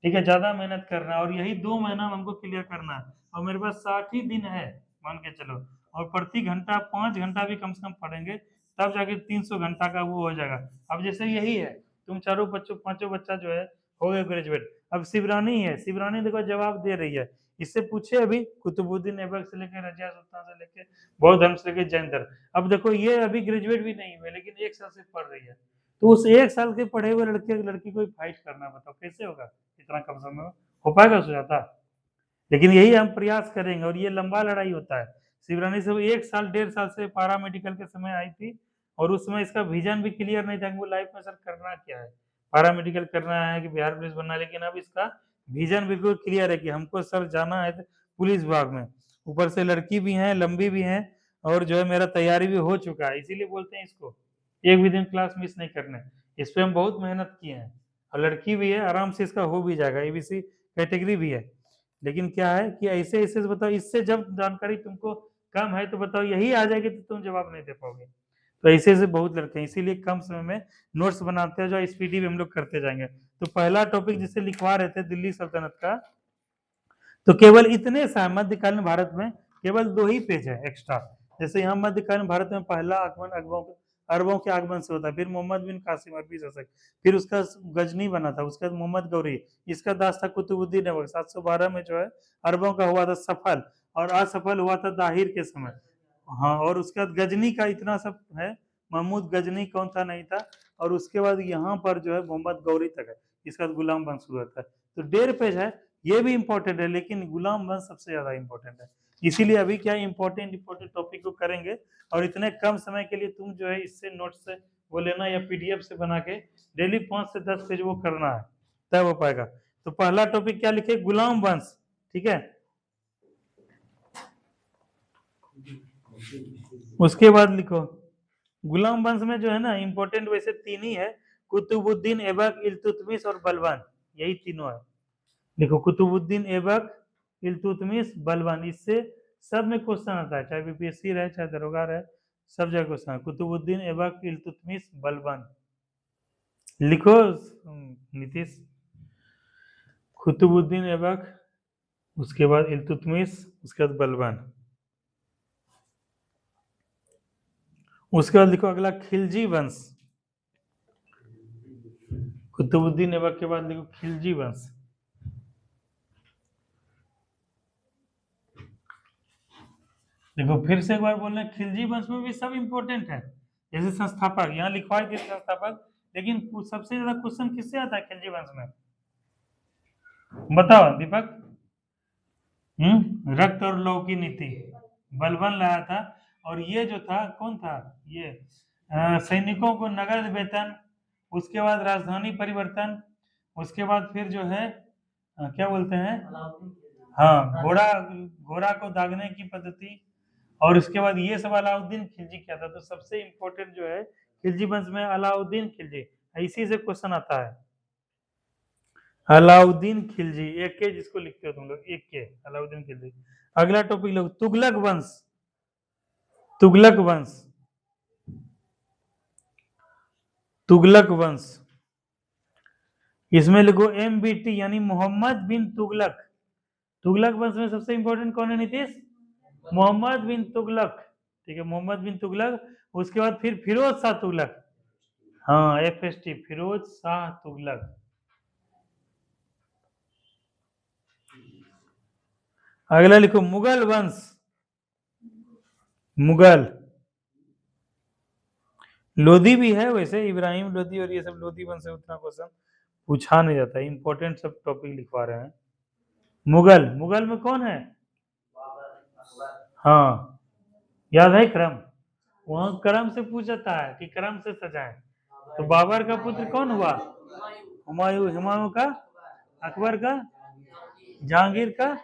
ठीक है, ज्यादा मेहनत करना है। और यही 2 महीना में हमको क्लियर करना है, और मेरे पास 60 ही दिन है मान के चलो। और प्रति घंटा 5 घंटा भी कम से कम पढ़ेंगे, तब जाके 300 घंटा का वो हो जाएगा। अब जैसे यही है, तुम चारों बच्चों पांचों बच्चा जो है हो गए ग्रेजुएट। अब शिवरानी है, शिवरानी देखो जवाब दे रही है, इससे पूछे अभी कुतुबुद्दीन ऐबक से लेकर रजिया सुल्तान से लेकर बौद्ध धर्म से लेकर जैन धर्म। अब देखो ये अभी ग्रेजुएट भी नहीं हुए, लेकिन 1 साल से पढ़ रही है। तो उस 1 साल के पढ़े हुए लड़के लड़की को फाइट करना, बताओ कैसे होगा इतना कम समय में? हो पाएगा सुजाता? लेकिन यही हम प्रयास करेंगे, और ये लंबा लड़ाई होता है। शिवरानी से 1 साल 1.5 साल से पारा मेडिकल के समय आई थी, और उस समय इसका विजन भी क्लियर नहीं था कि वो लाइफ में सर करना क्या है, पारा मेडिकल करना है कि बिहार पुलिस बनना है। लेकिन अब इसका विजन बिल्कुल क्लियर है कि हमको सर जाना है पुलिस विभाग में। ऊपर से लड़की भी है, लंबी भी है, और जो है मेरा तैयारी भी हो चुका है। इसीलिए बोलते हैं इसको एक भी दिन क्लास मिस नहीं करने। इस पर हम बहुत मेहनत किए हैं, और लड़की भी है, आराम से इसका हो भी जाएगा, एबीसी कैटेगरी भी है। लेकिन क्या है कि ऐसे ऐसे बताओ, इससे जब जानकारी तुमको कम है तो बताओ यही आ जाएगी तो तुम जवाब नहीं दे पाओगे। तो ऐसे ऐसे बहुत लड़के हैं, इसीलिए कम समय में नोट्स बनाते हैं, जो स्पीडी भी हम लोग करते जाएंगे। तो पहला टॉपिक जिसे लिखवा रहे थे दिल्ली सल्तनत का, तो केवल इतने सा मध्यकालीन भारत में केवल 2 ही पेज है एक्स्ट्रा। जैसे यहाँ मध्यकालीन भारत में पहला आगमन अरबों के आगमन से होता है, फिर मोहम्मद बिन कासिम अरबी शासक, फिर उसका गजनी बना था, उसका मोहम्मद गौरी, इसका दास था कुतुबुद्दीन ऐबक। 712 में जो है अरबों का हुआ था सफल, और असफल हुआ था दाहिर के समय। हाँ, और उसके बाद गजनी का इतना सब है, महमूद गजनी कौन था नहीं था। और उसके बाद यहाँ पर जो है मोहम्मद गौरी तक है, इसका गुलाम बंश हुआ था। तो 1.5 पेज है, ये भी इंपॉर्टेंट है, लेकिन गुलाम वंश सबसे ज्यादा इंपॉर्टेंट है। इसीलिए अभी क्या इंपॉर्टेंट टॉपिक को करेंगे, और इतने कम समय के लिए तुम जो है इससे नोट्स से वो लेना या पीडीएफ से बना के डेली 5 से 10 पेज वो करना है, तब हो पाएगा। तो पहला टॉपिक क्या लिखे, गुलाम वंश, ठीक है। उसके बाद लिखो गुलाम वंश में जो है ना इंपॉर्टेंट वैसे तीन ही है, कुतुबुद्दीन ऐबक, इल्तुतमिश और बलवान, यही तीनों है। देखो कुतुबुद्दीन ऐबक, इल्तुतमिश, बलवान, इससे सब में क्वेश्चन आता है, चाहे बीपीएससी रहे चाहे दरोगा रहे, सब जगह क्वेश्चन है। कुतुबुद्दीन ऐबक, इल्तुतमिश, बलवान, लिखो नीतीश। कुतुबुद्दीन ऐबक, उसके बाद इल्तुतमिश, उसके बाद बलवान। उसके बाद लिखो अगला खिलजी वंश। कुतुबुद्दीन ऐबक के बाद लिखो खिलजी वंश। देखो फिर से एक बार बोल रहे हैं, खिलजी वंश में भी सब इंपॉर्टेंट है, जैसे संस्थापक यहाँ लिखवाए थे संस्थापक, लेकिन सबसे ज्यादा क्वेश्चन किससे आता है खिलजी वंश में, बताओ दीपक। रक्त और लौ की नीति बलबन लाया था, और ये जो था कौन था, ये सैनिकों को नगद वेतन, उसके बाद राजधानी परिवर्तन, उसके बाद फिर जो है क्या बोलते हैं, हाँ घोड़ा घोड़ा को दागने की पद्धति, और उसके बाद ये सब अलाउद्दीन खिलजी किया था। तो सबसे इंपॉर्टेंट जो है खिलजी वंश में अलाउद्दीन खिलजी, इसी से क्वेश्चन आता है, अलाउद्दीन खिलजी, एक के जिसको लिखते हो तुम लोग, एक के अलाउद्दीन खिलजी। अगला टॉपिक लोग तुगलक वंश, तुगलक वंश, तुगलक वंश, इसमें लिखो MBT यानी मोहम्मद बिन तुगलक। तुगलक वंश में सबसे इंपॉर्टेंट कौन है नीतीश, मोहम्मद बिन तुगलक, ठीक है, मोहम्मद बिन तुगलक। उसके बाद फिर फिरोज शाह तुगलक, हाँ FST, फिरोज शाह तुगलक। अगला लिखो मुगल वंश, मुगल, लोधी भी है वैसे, इब्राहिम लोधी और ये सब लोधी वंश से उतना क्वेश्चन पूछा नहीं जाता, इंपॉर्टेंट सब टॉपिक लिखवा रहे हैं। मुगल, मुगल में कौन है, हाँ याद है क्रम, वहां क्रम से पूछता है कि क्रम से सजाएं। तो बाबर का पुत्र कौन हुआ, हुमायूं, हुमायूं का, अकबर का, जहांगीर का,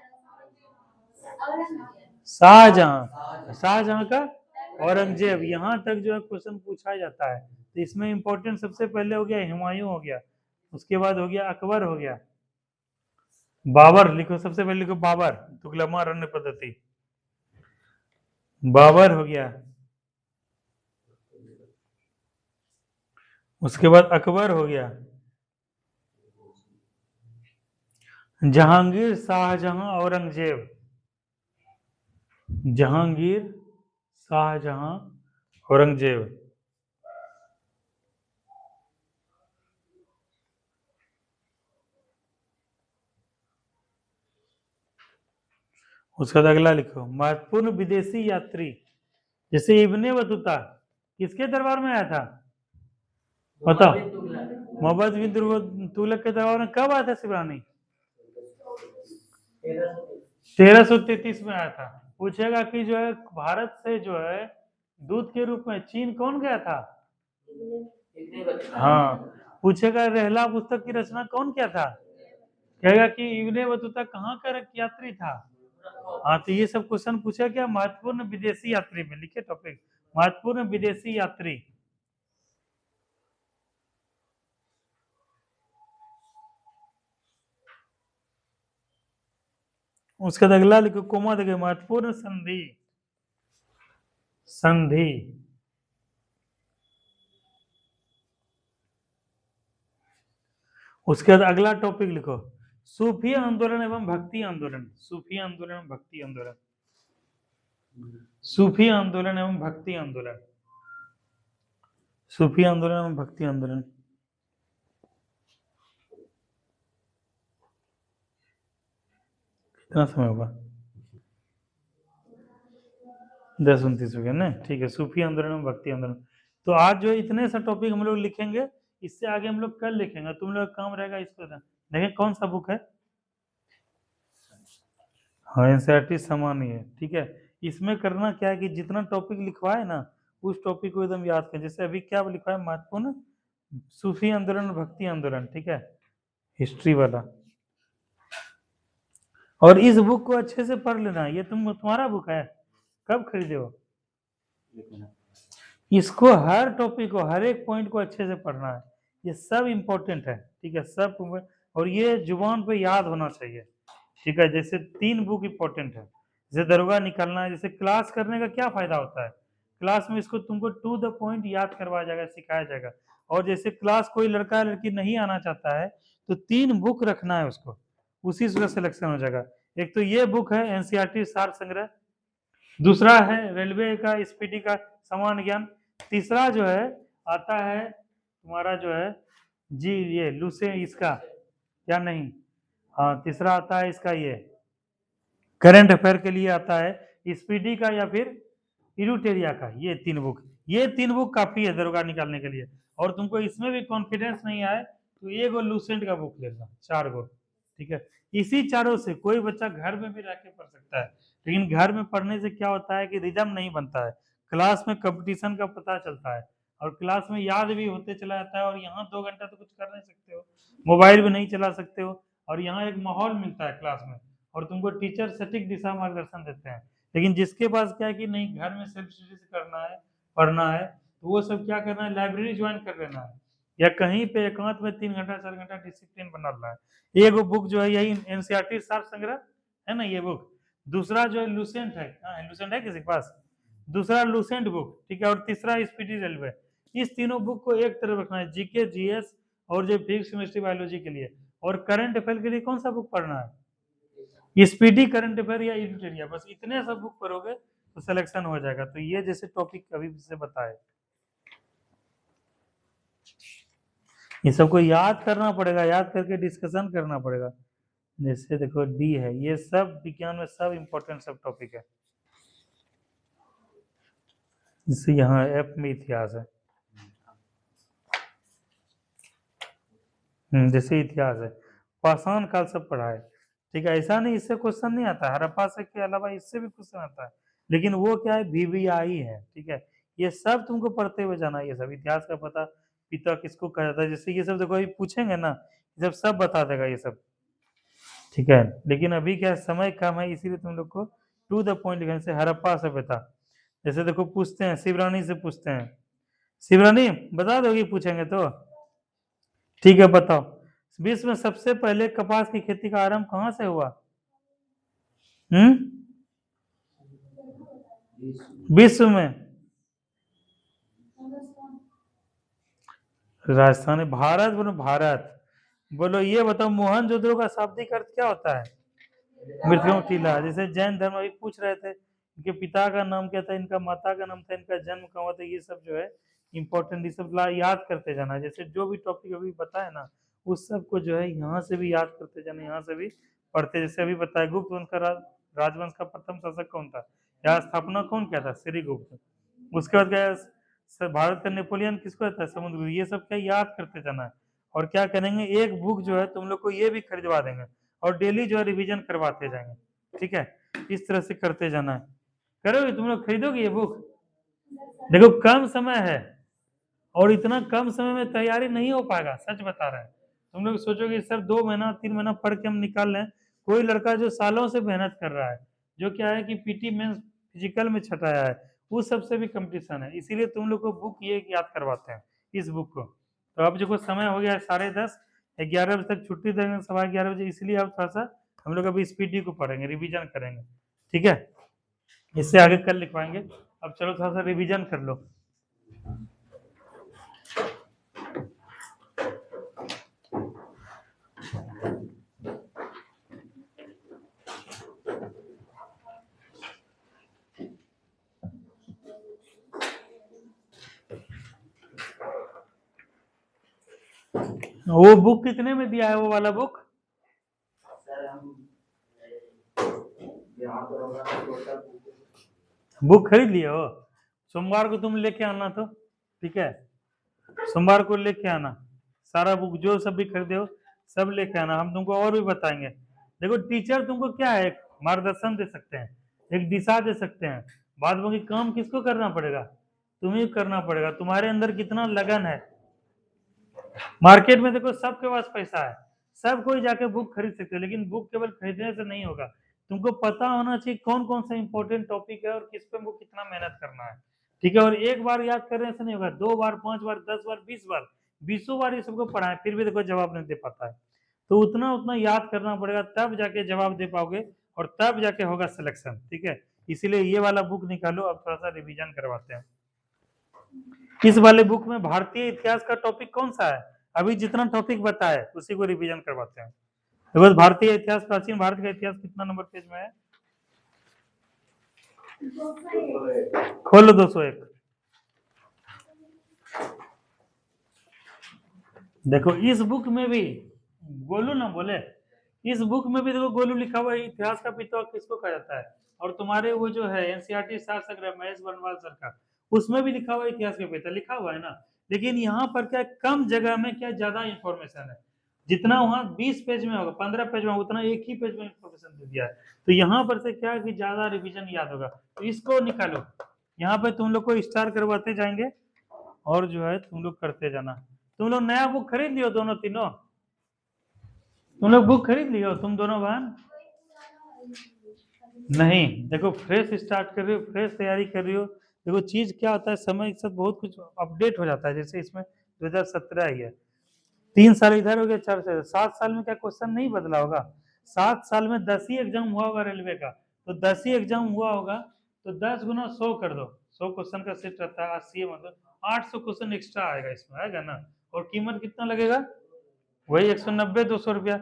शाहजहां, शाहजहां का, औरंगजेब। यहाँ तक जो है क्वेश्चन पूछा जाता है। तो इसमें इंपॉर्टेंट सबसे पहले हो गया हुमायूं हो गया, उसके बाद हो गया अकबर हो गया, बाबर लिखो, सबसे पहले लिखो बाबर, तुगलमा रण्य पद्धति, बाबर हो गया, उसके बाद अकबर हो गया, जहांगीर, शाहजहां, औरंगजेब, जहांगीर, शाहजहां, औरंगजेब। उसके बाद अगला लिखो महत्वपूर्ण विदेशी यात्री, जैसे इब्ने बतूता किसके दरबार में आया था, बताओ, मोहम्मद बिन तुगलक के दरबार में कब आया था शिवरानी, 1333 में आया था। पूछेगा कि जो है भारत से जो है दूत के रूप में चीन कौन गया था, हाँ। पूछेगा रहला पुस्तक की रचना कौन किया था, कहेगा कि इब्ने बतूता कहाँ का यात्री था, हाँ। तो ये सब क्वेश्चन पूछा क्या, महत्वपूर्ण विदेशी यात्री में लिखे टॉपिक, महत्वपूर्ण विदेशी यात्री। उसके बाद अगला लिखो कोमा देखे महत्वपूर्ण संधि, संधि। उसके बाद अगला टॉपिक लिखो सूफी आंदोलन एवं भक्ति आंदोलन, सूफी आंदोलन एवं भक्ति आंदोलन, सूफी आंदोलन एवं भक्ति आंदोलन, सूफी आंदोलन एवं भक्ति आंदोलन। कितना समय होगा, 10:29 हो गया ना, ठीक है। सूफी आंदोलन एवं भक्ति आंदोलन। तो आज जो इतने सा टॉपिक हम लोग लिखेंगे, इससे आगे हम लोग कल लिखेंगे, तुम लोग काम रहेगा इसको देखें कौन सा बुक है, हाँ एनसीईआरटी समान ही है, ठीक है। इसमें करना क्या है कि जितना टॉपिक लिखवा है ना उस टॉपिक को एकदम याद करें। जैसे अभी क्या लिखा है महत्वपूर्ण, सूफी आंदोलन भक्ति आंदोलन, ठीक है, हिस्ट्री वाला। और इस बुक को अच्छे से पढ़ लेना, ये तुम्हारा बुक है, कब खरीदे हो? इसको हर टॉपिक को हर एक पॉइंट को अच्छे से पढ़ना है, ये सब इम्पोर्टेंट है, ठीक है, सब। और ये जुबान पे याद होना चाहिए, ठीक है। जैसे 3 बुक इम्पोर्टेंट है, जैसे दरोगा निकालना है। जैसे क्लास करने का क्या फायदा होता है, क्लास में इसको तुमको टू द पॉइंट याद करवाया जाएगा, सिखाया जाएगा। और जैसे क्लास कोई लड़का लड़की नहीं आना चाहता है तो 3 बुक रखना है उसको, उसी से सिलेक्शन हो जाएगा। एक तो ये बुक है एनसीईआरटी सार संग्रह, दूसरा है रेलवे का स्पीडी का सामान्य ज्ञान, तीसरा जो है आता है तुम्हारा जो है जी ये लूसे इसका क्या नहीं, हाँ तीसरा आता है इसका ये करंट अफेयर के लिए आता है स्पीडी का या फिर इरूटेरिया का। ये तीन बुक काफी है दरोगा निकालने के लिए। और तुमको इसमें भी कॉन्फिडेंस नहीं आए तो ये गो लूसेंट का बुक लेना, 4 गो, ठीक है। इसी चारों से कोई बच्चा घर में भी रह के पढ़ सकता है, लेकिन घर में पढ़ने से क्या होता है कि रिदम नहीं बनता है, क्लास में कंपटीशन का पता चलता है और क्लास में याद भी होते चला जाता है। और यहाँ 2 घंटा तो कुछ कर नहीं सकते हो, मोबाइल भी नहीं चला सकते हो, और यहाँ एक माहौल मिलता है क्लास में और तुमको टीचर सटीक दिशा मार्गदर्शन देते हैं। लेकिन जिसके पास क्या है कि नहीं घर में सेल्फ स्टडी से करना है पढ़ना है तो वो सब क्या करना है, लाइब्रेरी ज्वाइन कर लेना है या कहीं पे एकांत में 3 घंटा 4 घंटा डिसिप्लिन बना लेना है। एक बुक जो है यही एनसीईआरटी सार संग्रह है ना ये बुक, दूसरा जो है लूसेंट है, लूसेंट है किसी के पास, दूसरा लूसेंट बुक, ठीक है, और तीसरा स्पीडी रेलवे। इस तीनों बुक को एक तरफ रखना है, जीके जीएस और जो फिजिक्स केमिस्ट्री बायोलॉजी के लिए। और करंट अफेयर के लिए कौन सा बुक पढ़ना है, स्पीडी करंट अफेयर या इडिटोरिया, बस इतने सब बुक पढ़ोगे तो सिलेक्शन हो जाएगा। तो ये जैसे टॉपिक अभी से बताए ये सबको याद करना पड़ेगा, याद करके डिस्कशन करना पड़ेगा। जैसे देखो डी है, ये सब विज्ञान में सब इंपॉर्टेंट सब टॉपिक है। जैसे यहाँ एफ में इतिहास है, जैसे इतिहास है, पाषाण काल सब पढ़ा है, ठीक है। ऐसा नहीं इससे क्वेश्चन नहीं आता, हड़प्पा से के अलावा इससे भी क्वेश्चन आता है, लेकिन वो क्या है वीवीआई है, ठीक है। ये सब तुमको पढ़ते हुए जाना है, ये सब इतिहास का पता, पिता किसको कहा जाता है, जैसे ये सब देखो अभी पूछेंगे ना, ये सब बता देगा ये सब, ठीक है। लेकिन अभी क्या समय कम है इसीलिए तुम लोग को टू द पॉइंट लिखने से हड़प्पा सभ्यता। जैसे देखो पूछते हैं शिवरानी से पूछते हैं, शिवरानी बता दोगी पूछेंगे तो, ठीक है बताओ विश्व में सबसे पहले कपास की खेती का आरंभ कहां से हुआ? विश्व में राजस्थान, भारत बोलो भारत, बोलो ये बताओ मोहनजोदड़ो का शाब्दिक अर्थ क्या होता है? मृतकों टीला। जैसे जैन धर्म अभी पूछ रहे थे इनके पिता का नाम क्या था, इनका माता का नाम था, इनका जन्म कहाँ हुआ था, ये सब जो है इंपॉर्टेंट, ये सब याद करते जाना। जैसे जो भी टॉपिक अभी बताया ना उस सब को जो है यहाँ से भी याद करते जाना, यहाँ से भी पढ़ते। जैसे अभी बताया गुप्त वंश का राजवंश का प्रथम शासक कौन था, यहाँ स्थापना कौन किया था, श्रीगुप्त। उसके बाद क्या भारत का नेपोलियन किसको था, समुद्रगुप्त। ये सब क्या याद करते जाना है। और क्या करेंगे एक बुक जो है तुम लोग को ये भी खरीदवा देंगे और डेली जो है रिवीजन करवाते जाएंगे, ठीक है। इस तरह से करते जाना है। करोगे तुम लोग, खरीदोगे ये बुक? देखो कम समय है और इतना कम समय में तैयारी नहीं हो पाएगा, सच बता रहे हैं। तुम लोग सोचोगे सर 2 महीना 3 महीना पढ़ के हम निकाल लें, कोई लड़का जो सालों से मेहनत कर रहा है, जो क्या है कि पीटी मेंस फिजिकल में छटाया है, उस सबसे भी कंपटीशन है। इसीलिए तुम लोग को बुक ये याद करवाते हैं इस बुक को। तो अब जो समय हो गया 10:30, 11 बजे तक छुट्टी देंगे, 11:15 बजे, इसलिए अब थोड़ा सा हम लोग अभी स्पीडी को पढ़ेंगे, रिवीजन करेंगे, ठीक है। इससे आगे कल लिखवाएंगे। अब चलो थोड़ा सा रिवीजन कर लो। वो बुक कितने में दिया है वो वाला बुक? बुक खरीद लिए हो? सोमवार को तुम लेके आना तो, ठीक है, सोमवार को लेके आना सारा बुक जो सब भी खरीदे हो सब लेके आना, हम तुमको और भी बताएंगे। देखो टीचर तुमको क्या है मार्गदर्शन दे सकते हैं, एक दिशा दे सकते हैं। बाद बाकी काम किसको करना पड़ेगा? तुम्हें करना पड़ेगा। तुम्हारे अंदर कितना लगन है। मार्केट में देखो सबके पास पैसा है, सब कोई जाके बुक खरीद सकते हैं, लेकिन बुक केवल खरीदने से नहीं होगा, तुमको पता होना चाहिए कौन कौन सा इंपॉर्टेंट टॉपिक है और किस पे हमको कितना मेहनत करना है। ठीक है, और एक बार याद करने से नहीं होगा, 2 बार, 5 बार, 10 बार, 20 बार, 20 बार ये सबको पढ़ाएं, फिर भी देखो जवाब नहीं दे पाता है। तो उतना उतना याद करना पड़ेगा, तब जाके जवाब दे पाओगे और तब जाके होगा सिलेक्शन। ठीक है, इसीलिए ये वाला बुक निकालो। अब थोड़ा सा रिवीजन करवाते हैं। इस वाले बुक में भारतीय इतिहास का टॉपिक कौन सा है? अभी जितना टॉपिक बताया उसी को रिवीजन करवाते हैं। देखो भारतीय इतिहास, प्राचीन भारत का इतिहास कितना नंबर पेज में है? खोलो 201। देखो इस बुक में भी गोलू ना बोले, इस बुक में भी देखो गोलू लिखा हुआ है, इतिहास का पिता किसको कहा जाता है। और तुम्हारे वो जो है एनसीईआरटी सार संग्रह महेश बनवाल सर का, उसमें भी लिखा हुआ है इतिहास का पिता, लिखा हुआ है ना। लेकिन यहाँ पर क्या कम जगह में क्या ज्यादा इंफॉर्मेशन है, जितना वहाँ 20 पेज में होगा, 15 पेज में, उतना एक ही पेज में इंफॉर्मेशन दे दिया है। तो यहाँ पर से क्या कि ज्यादा रिविजन याद होगा, तो इसको निकालो। यहाँ पे तुम लोग को स्टार करवाते जाएंगे और जो है तुम लोग करते जाना। तुम लोग नया बुक खरीद लियो दोनों तीनों, तुम लोग बुक खरीद लियो तुम दोनों बहन? नहीं, देखो फ्रेश स्टार्ट कर रही हो, फ्रेश तैयारी कर रही हो। देखो चीज क्या होता है, समय के साथ बहुत कुछ अपडेट हो जाता है। जैसे इसमें 2017 ही है, 3 साल इधर हो गया, 4 साल, 7 साल में क्या क्वेश्चन नहीं बदला होगा? 7 साल में 10 ही एग्जाम हुआ होगा रेलवे का, तो 10 ही एग्जाम हुआ होगा, तो 10 गुना 100 कर दो, 100 क्वेश्चन का सेट रहता है 80, मतलब 800 क्वेश्चन एक्स्ट्रा आएगा इसमें, आएगा ना। और कीमत कितना लगेगा? वही 190-200 रुपया।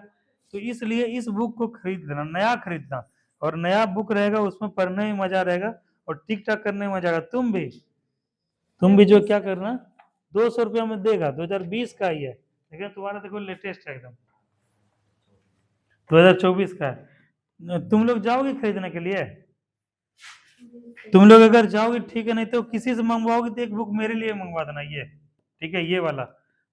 तो इसलिए इस बुक को खरीद लेना, नया खरीदना, और नया बुक रहेगा उसमें पढ़ने में मजा रहेगा और टिक टाक करने में मजा आएगा। तुम भी जो क्या करना, 200 रुपया में देगा, 2020 का ही है, लेकिन तुम्हारा देखो लेटेस्ट है एकदम, 2024 का है। तुम लोग जाओगे खरीदने के लिए? तुम लोग अगर जाओगे ठीक है, नहीं तो किसी से मंगवाओगे तो एक बुक मेरे लिए मंगवा देना, ये ठीक है, ये वाला।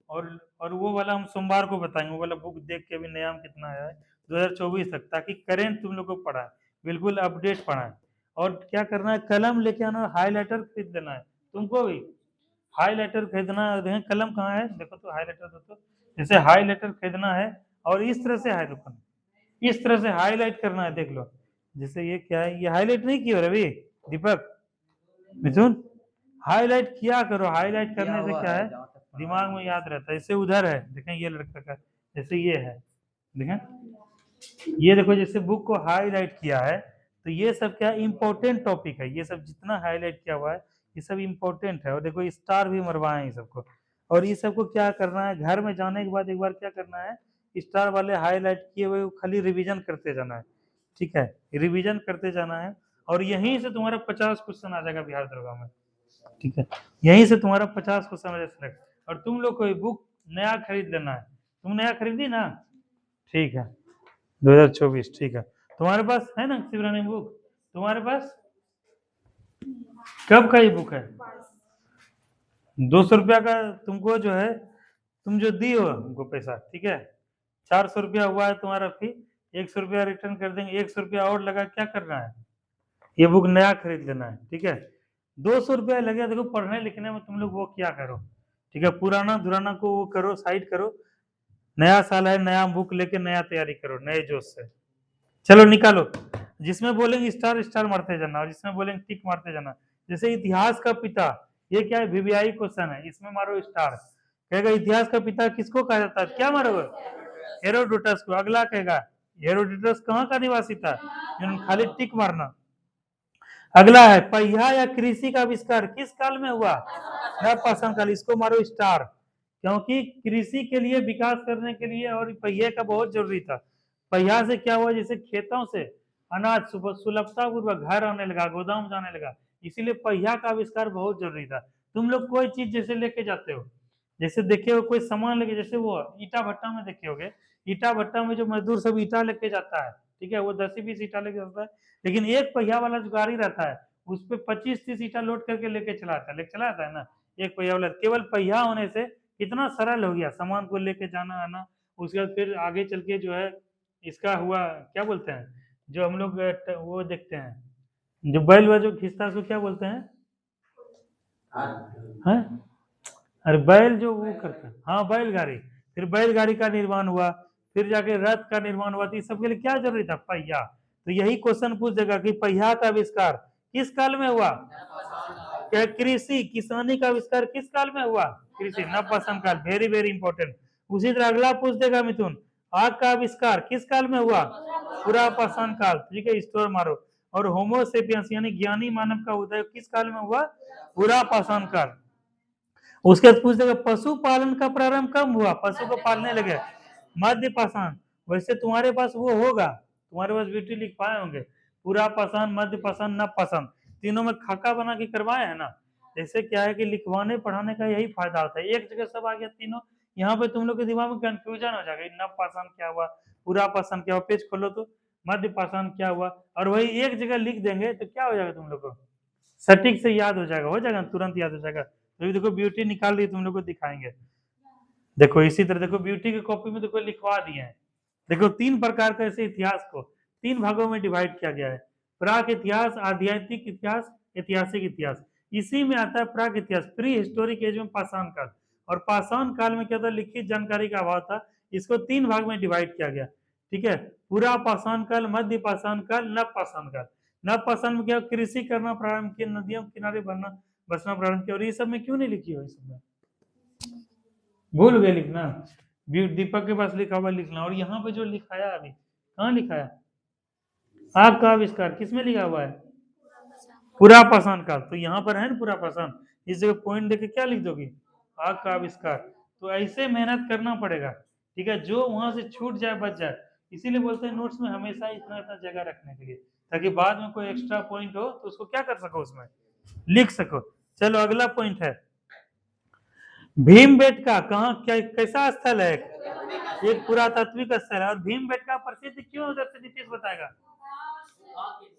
और वो वाला हम सोमवार को बताएंगे, वो वाला बुक देख के अभी नया में कितना आया है 2024 तक, ताकि करेंट तुम लोग को पढ़ा है, बिल्कुल अपडेट पढ़ा है। और क्या करना है, कलम लेके आना, हाईलाइटर खरीद देना है तुमको भी, हाईलाइटर खरीदना है। कलम कहाँ है देखो तो, हाईलाइटर दो तो, जैसे हाईलाइटर खरीदना है और इस तरह से इस तरह से हाईलाइट करना है, देख लो। जैसे ये क्या है, ये हाईलाइट नहीं किया रवि, दीपक, मिथुन, हाईलाइट किया करो। हाईलाइट करने से क्या है, दिमाग में याद रहता है। जैसे उधर है, देखें ये लड़का का, जैसे ये है, देखें ये देखो, जैसे बुक को हाईलाइट किया है, तो ये सब क्या इंपॉर्टेंट टॉपिक है, ये सब जितना हाईलाइट किया हुआ है ये सब इंपॉर्टेंट है। और देखो स्टार भी मरवाए हैं सबको। और ये सबको क्या करना है, घर में जाने के बाद एक बार क्या करना है, स्टार वाले हाईलाइट किए हुए खाली रिवीजन करते जाना है। ठीक है, रिवीजन करते जाना है, और यहीं से तुम्हारा 50 क्वेश्चन आ जाएगा बिहार दरोगा में। ठीक है, यहीं से तुम्हारा 50 क्वेश्चन आ जाएगा सिलेक्ट। और तुम लोग को बुक नया खरीद लेना है, तुम नया खरीदी ना? ठीक है, 2024, ठीक है। तुम्हारे पास है ना शिवरानी बुक? तुम्हारे पास कब का ये बुक है? 200 रुपया का तुमको जो है, तुम जो दी हो हमको पैसा, ठीक है, 400 रुपया हुआ है तुम्हारा फी, 100 रुपया रिटर्न कर देंगे, 100 रुपया और लगा, क्या करना है, ये बुक नया खरीद लेना है। ठीक है, 200 रुपया लगे, देखो पढ़ने लिखने में तुम लोग वो क्या करो, ठीक है, पुराना धुराना को वो करो, साइड करो, नया साल है, नया बुक लेके नया तैयारी करो नए जोश से। चलो निकालो, जिसमें बोलेंगे स्टार स्टार मारते जाना, और जिसमें बोलेंगे टिक मारते जाना। जैसे इतिहास का पिता, ये क्या है, वीवीआई क्वेश्चन है, इसमें मारो स्टार। कहेगा इतिहास का पिता किसको कहा जाता है, क्या मारोगे, हेरोडोटस को। अगला कहेगा हेरोडोटस कहाँ का निवासी था, खाली टिक मारना। अगला है पहिया या कृषि का आविष्कार किस काल में हुआ, नवपाषाण काल, इसको मारो स्टार, क्योंकि कृषि के लिए, विकास करने के लिए और पहिए का बहुत जरूरी था। पहिया से क्या हुआ, जैसे खेतों से अनाज सुलभता पूर्वक घर आने लगा, गोदाम जाने लगा, इसीलिए पहिया का आविष्कार बहुत जरूरी था। तुम लोग कोई चीज जैसे लेके जाते हो, जैसे देखे हो कोई सामान लेके, जैसे वो ईटा भट्टा में देखे होगे, ईटा भट्टा में जो मजदूर सब ईटा लेके जाता है, ठीक है, वो 10-20 ईटा लेके जाता है, लेकिन एक पहिया वाला जो गाड़ी रहता है उस पर 25-30 ईटा लोड करके लेके चलाता है ना। एक पहिया वाला, केवल पहिया होने से कितना सरल हो गया सामान को लेके जाना आना। उसके बाद फिर आगे चल के जो है इसका हुआ, क्या बोलते हैं, जो हम लोग वो देखते हैं, जो बैल व जो खींचता है उसको क्या बोलते हैं? हैं? अरे बैल जो वो करता है, हाँ बैलगाड़ी। फिर बैलगाड़ी का निर्माण हुआ, फिर जाके रथ का निर्माण हुआ। तो इस सब के लिए क्या जरूरी था? पहिया। तो यही क्वेश्चन पूछ देगा कि पहिया का आविष्कार किस काल में हुआ? क्या कृषि किसानी का आविष्कार किस काल में हुआ? कृषि नवपाषाण काल। Very very important. उसी तरह अगला पूछ देगा मिथुन, आग का आविष्कार किस काल में हुआ? पुरापाषाण काल। ठीक है, स्टोर मारो। और होमोसेपियंस यानी ज्ञानी मानव का उदय किस काल में हुआ? पुरापाषाण काल। उसके बाद पूछ देगा पशुपालन का प्रारंभ कब हुआ? पशु को पालने लगे मध्य पाषाण। वैसे तुम्हारे पास वो होगा, तुम्हारे पास ब्यूटी लिख पाए होंगे, पूरा पाषाण, मध्य पाषाण, नव पाषाण, तीनों में खाका बना के करवाए है ना। जैसे क्या है कि लिखवाने पढ़ाने का यही फायदा होता है, एक जगह सब आ गया तीनों, यहाँ पे तुम लोग के दिमाग में कंफ्यूजन हो जाएगा, नव पाषाण क्या हुआ, पूरा पाषाण क्या हुआ, पेज खोलो तो मध्य पाषाण क्या हुआ, और वही एक जगह लिख देंगे तो क्या हो जाएगा तुम लोग को, सटीक से याद हो जाएगा, तुरंत याद हो जाएगा। तो देखो ब्यूटी निकाल ली, तुम लोग को दिखाएंगे। देखो इसी तरह देखो ब्यूटी की कॉपी में देखो लिखवा दिए हैं। देखो 3 प्रकार का ऐसे इतिहास को 3 भागों में डिवाइड किया गया है, प्राक इतिहास, आध्यात्मिक इतिहास, ऐतिहासिक इतिहास। इसी में आता है प्राक इतिहास, प्री हिस्टोरिक एज में पाषाण काल। और पाषाण काल में क्या था? लिखित जानकारी का अभाव था, इसको 3 भाग में डिवाइड किया गया। ठीक है, पूरा पाषाण काल, मध्य पाषाण काल, नव पाषाण काल। नव पाषाण में क्या? कृषि करना प्रारंभ किया, नदियों के किनारे बसना प्रारंभ किया। और ये सब में क्यों नहीं लिखी हो? इस सब में भूल गए लिखना। दीपक के पास लिखा हुआ लिखना। और यहाँ पे जो लिखाया अभी कहाँ लिखा है? आग का आविष्कार किसमें लिखा हुआ है? पूरा पाषाण काल। तो यहाँ पर है ना पूरा पाषाण, इस जगह पॉइंट देके क्या लिख दोगे? आग का आविष्कार। तो ऐसे मेहनत करना पड़ेगा। ठीक है, जो वहां से छूट जाए बच जाए। इसीलिए बोलते हैं नोट्स में हमेशा इतना इतना जगह रखने के लिए, ताकि बाद में कोई एक्स्ट्रा पॉइंट हो तो उसको क्या कर सको, उसमें लिख सको। चलो अगला पॉइंट है, भीमबेटका कहाँ क्या कैसा स्थल है? एक पुरातात्विक स्थल है। और भीमबेटका प्रसिद्ध क्यों उधर से नीतीश बताएगा?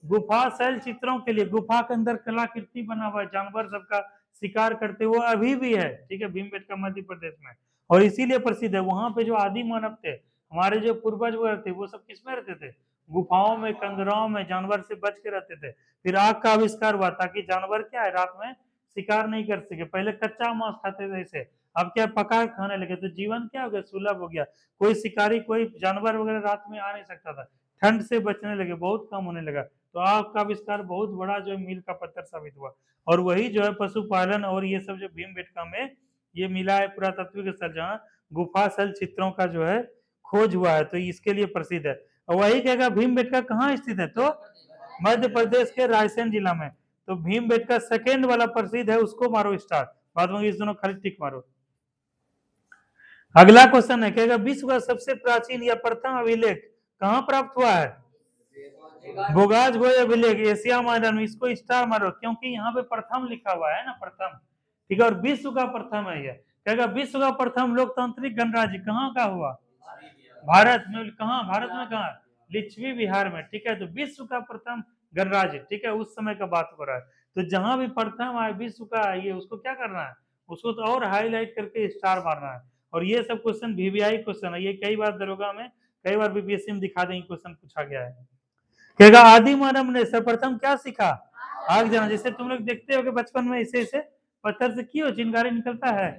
गुफा शैल चित्रों के लिए। गुफा के अंदर कलाकृति बना हुआ है, जानवर सबका शिकार करते हुए अभी भी है। ठीक है, भीमबेटका मध्य प्रदेश में। और इसीलिए प्रसिद्ध है। वहां पे जो आदि मानव थे, हमारे जो पूर्वज वगैरह थे, वो सब किसमें रहते थे? गुफाओं में, कंदराओं में, जानवर से बच के रहते थे। फिर आग का आविष्कार हुआ ताकि जानवर क्या है, रात में शिकार नहीं कर सके। पहले कच्चा मांस खाते थे ऐसे, अब क्या पका के खाने लगे, तो जीवन क्या हो गया? सुलभ हो गया। कोई शिकारी, कोई जानवर वगैरह रात में आ नहीं सकता था, ठंड से बचने लगे, बहुत कम होने लगा। तो आग का आविष्कार बहुत बड़ा जो मील का पत्थर साबित हुआ। और वही जो है पशुपालन और ये सब जो भीमबेटका में ये मिला है, पुरातात्विक स्थल जहाँ गुफा शैल चित्रों का जो है खोज हुआ है, तो इसके लिए प्रसिद्ध है। और वही कहेगा भीमबेटका कहाँ स्थित है? तो मध्य प्रदेश के रायसेन जिला में। तो भीमबेटका सेकेंड वाला प्रसिद्ध है, उसको मारो स्टार, बाद में इस दोनों खाली टिक मारो। अगला क्वेश्चन है, कहेगा विश्व का सबसे प्राचीन या प्रथम अभिलेख कहाँ प्राप्त हुआ है? बोगाज गोय अभिलेख, एशिया महाद्वीप में। इसको स्टार मारो क्योंकि यहाँ पे प्रथम लिखा हुआ है ना, प्रथम। ठीक है, और विश्व का प्रथम है ये। कहेगा विश्व का प्रथम लोकतांत्रिक गणराज्य कहाँ का हुआ? भारत में। कहाँ? भारत में कहाँ? लिच्छवी बिहार में। ठीक है, तो विश्व का प्रथम गणराज्य। ठीक है, उस समय का बात हो रहा है। तो जहां भी प्रथम आए विश्व का ये, उसको क्या करना है? उसको तो और हाईलाइट करके स्टार मारना है। और ये सब क्वेश्चन वीवीआई क्वेश्चन है, ये कई बार दरोगा में, कई बार बीपीएससी में दिखा देंगे क्वेश्चन पूछा गया है। कहेगा आदि मानव ने सर्वप्रथम क्या सीखा? आग जलाना। जैसे तुम लोग देखते हो कि बचपन में ऐसे ऐसे पत्थर से क्यों चिंगारी निकलता है?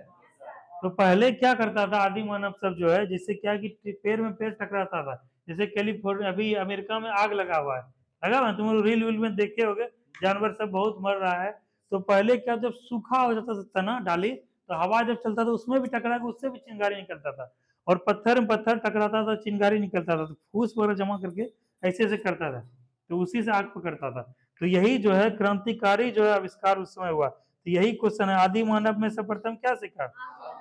तो पहले क्या करता था आदि मानव सब जो है, जिससे क्या कि पैर में पैर टकराता था। जैसे कैलिफोर्निया, अभी अमेरिका में आग लगा हुआ है, लगा हुआ, तुम लोग रील वील में देखे होगे, जानवर सब बहुत मर रहा है। तो पहले क्या, जब सूखा हो जाता था तना डाली, तो हवा जब चलता था उसमें भी टकरा के उससे भी चिंगारी निकलता था। और पत्थर में पत्थर टकराता था, चिंगारी निकलता था। तो फूस वगैरह जमा करके ऐसे ऐसे करता था, तो उसी से आग पकड़ता था। तो यही जो है क्रांतिकारी जो है आविष्कार उस समय हुआ। तो यही क्वेश्चन है, आदि मानव में सर्वप्रथम क्या सीखा?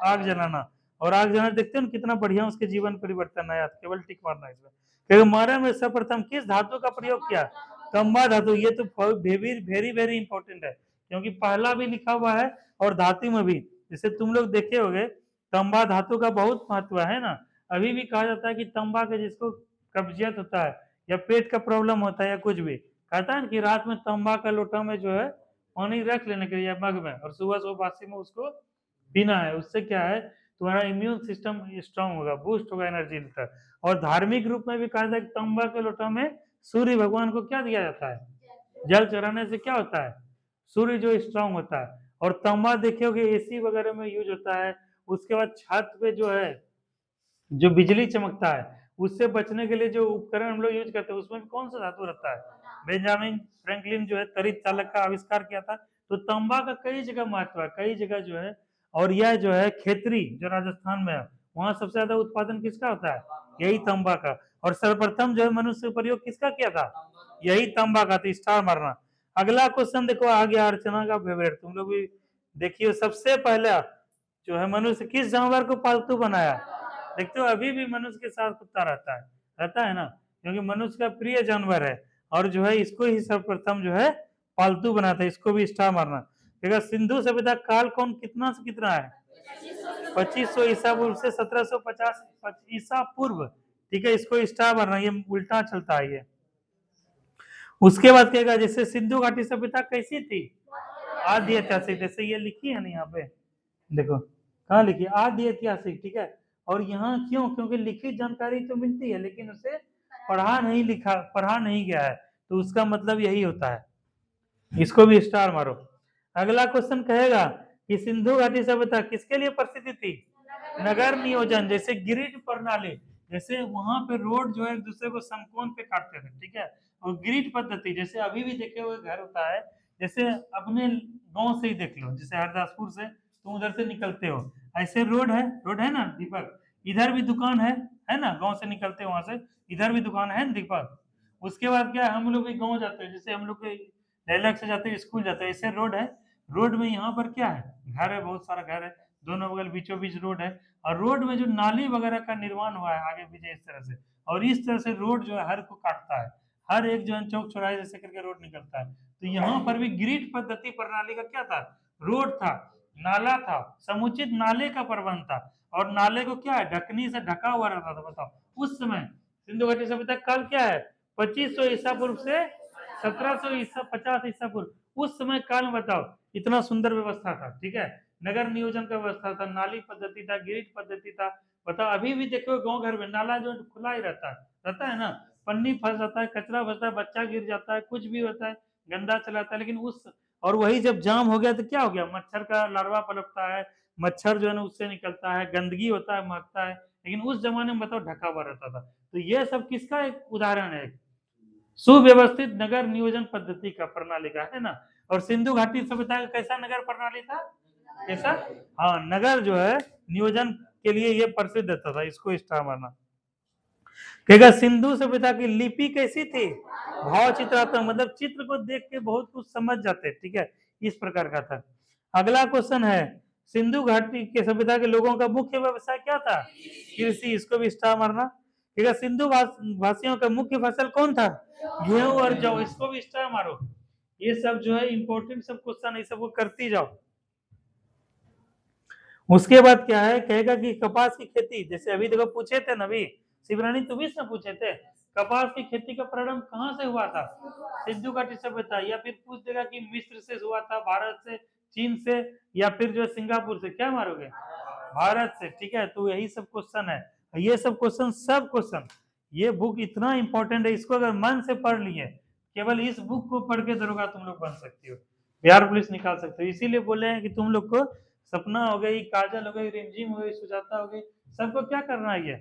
आग जलाना। और आग जलाना देखते हैं कितना बढ़िया उसके जीवन परिवर्तन आया। केवल टिक मारना इसमें। क्योंकि मानव में सर्वप्रथम किस धातु का प्रयोग किया? तांबा धातु। ये तो वेरी वेरी इंपॉर्टेंट है, क्योंकि पहला भी लिखा हुआ है और धातु में भी। जैसे तुम लोग देखे होगे, तांबा धातु का बहुत महत्व है ना। अभी भी कहा जाता है कि तांबा के जिसको कब्जियत होता है या पेट का प्रॉब्लम होता है या कुछ भी, कहता है कि रात में तांबा का लोटा में जो है पानी रख लेने के लिए मग में, और सुबह सुबह बासी में उसको पीना है। उससे क्या है, तुम्हारा इम्यून सिस्टम स्ट्रांग होगा, बूस्ट होगा, एनर्जी देता है। और धार्मिक रूप में भी कहा जाता है कि तांबा के लोटा में सूर्य भगवान को क्या दिया जाता है? जल चढ़ाने से क्या होता है? सूर्य जो स्ट्रांग होता है। और तांबा देखे होगे एसी वगैरह में यूज होता है। उसके बाद छत पे जो है जो बिजली चमकता है उससे बचने के लिए जो उपकरण हम लोग यूज करते हैं उसमें भी कौन सा धातु रहता है? बेंजामिन फ्रैंकलिन जो है तड़ित चालक का आविष्कार किया था। तो तांबा का कई जगह महत्व है, कई जगह जो है। और यह जो है खेतरी जो राजस्थान में है वहां सबसे ज्यादा उत्पादन किसका होता है? यही तांबा का। और सर्वप्रथम जो है मनुष्य प्रयोग किसका किया था? यही तांबा का। तो स्टार मारना। अगला क्वेश्चन देखो आ गया अर्चना का फेवरेट, तुम लोग भी देखिए। सबसे पहला जो है मनुष्य किस जानवर को पालतू बनाया? देखते हो अभी भी मनुष्य के साथ कुत्ता रहता है ना, क्योंकि मनुष्य का प्रिय जानवर है। और जो है इसको ही सर्वप्रथम जो है पालतू बना था। इसको भी स्टार मारना। देखा सिंधु सभ्यता काल कौन कितना से कितना है? 2500 ईसा पूर्व से 1750 ईसा पूर्व। ठीक है, इसको स्टार मारना, ये उल्टा चलता है ये। उसके बाद कहेगा जैसे सिंधु घाटी सभ्यता कैसी थी? आदि ऐतिहासिक। जैसे ये लिखी है ना यहाँ पे, देखो कहाँ लिखी? आदि ऐतिहासिक। ठीक है, और यहाँ क्यों? क्योंकि लिखित जानकारी तो मिलती है लेकिन उसे पढ़ा नहीं गया है, तो उसका मतलब यही होता है। इसको भी स्टार मारो। अगला क्वेश्चन कहेगा कि सिंधु घाटी सभ्यता किसके लिए प्रसिद्ध थी? नगर नियोजन। जैसे ग्रिड प्रणाली, जैसे वहां पे रोड जो है एक दूसरे को समकोण पे काटते थे। ठीक है, और ग्रिड पद्धति जैसे अभी भी देखे हुए घर होता है। जैसे अपने गांव से ही देख लो, जैसे हरदासपुर से तुम उधर से निकलते हो, ऐसे रोड है ना दीपक, इधर भी दुकान है ना, गांव से निकलते हो वहां से, इधर भी दुकान है ना दीपक। उसके बाद क्या हम लोग भी गाँव जाते हैं, जैसे हम लोग डायलॉग से जाते हैं स्कूल जाते हैं, ऐसे रोड है। रोड में यहाँ पर क्या है? घर है, बहुत सारा घर है, दोनों बगल बीचों बीच रोड है। और रोड में जो नाली वगैरह का निर्माण हुआ है आगे पीछे इस तरह से, और इस तरह से रोड जो है हर को काटता है। हर एक जो है चौक चौराहे जैसे करके रोड निकलता है। तो यहाँ पर भी ग्रिड पद्धति प्रणाली का क्या था? रोड था, नाला था, समुचित नाले का प्रबंध था। और नाले को क्या है? ढकनी से ढका हुआ रहता था। बताओ उस समय सिंधु घाटी सभ्यता काल क्या है? 2500 ईसा पूर्व से 1700 ईसा 50 ईसा पूर्व। उस समय काल में बताओ इतना सुंदर व्यवस्था था। ठीक है, नगर नियोजन का व्यवस्था था, नाली पद्धति था, ग्रिड पद्धति था। बताओ अभी भी देखो गांव घर में नाला जो खुला ही रहता है ना, पन्नी फंस जाता है, कचरा फंसता है, बच्चा गिर जाता है, कुछ भी होता है, गंदा चलाता है। लेकिन उस और वही जब जाम हो गया तो क्या हो गया? मच्छर का लार्वा पनपता है, मच्छर जो है ना उससे निकलता है, गंदगी होता है, महकता है। लेकिन उस जमाने में बताओ ढका हुआ रहता था। तो ये सब किसका एक उदाहरण है? सुव्यवस्थित नगर नियोजन पद्धति का प्रणाली का, है ना। और सिंधु घाटी सभ्यता का कैसा नगर प्रणाली था? कैसा? हाँ, नगर जो है नियोजन के लिए ये प्रसिद्ध था। इसको स्टार मारना। कहेगा सिंधु सभ्यता की लिपि कैसी थी? भाव चित्रात्मक, मतलब चित्र को देख के बहुत कुछ समझ जाते। ठीक है, इस प्रकार का था। अगला क्वेश्चन है सिंधु घाटी के सभ्यता के लोगों का मुख्य व्यवसाय क्या था? कृषि। इसको भी स्टार मारना। ठीक है, सिंधु वासियों का मुख्य फसल कौन था? गेहूं और जौ। इसको भी स्टार मारो। ये सब जो है इंपॉर्टेंट सब क्वेश्चन, ये सब को करती जाओ। उसके बाद क्या है? कहेगा कि कपास की खेती, जैसे अभी देखो पूछे थे ना, अभी शिवरानी तुम से पूछे थे कपास की खेती का प्रारंभ कहाँ से हुआ था? सिंधु घाटी सभ्यता। या फिर पूछ देगा कि मिस्र से हुआ था, भारत से, चीन से, या फिर जो सिंगापुर से। क्या मारोगे? भारत से। ठीक है, तो यही सब क्वेश्चन है। ये सब क्वेश्चन ये बुक इतना इंपॉर्टेंट है, इसको अगर मन से पढ़ लिए, केवल इस बुक को पढ़ के दरोगा तुम लोग बन सकती हो, बिहार पुलिस निकाल सकते हो। इसीलिए बोले हैं कि तुम लोग को सपना हो गई, काजल हो गई, रिमझिम हो गई, सुजाता हो गई, सबको क्या करना है? ये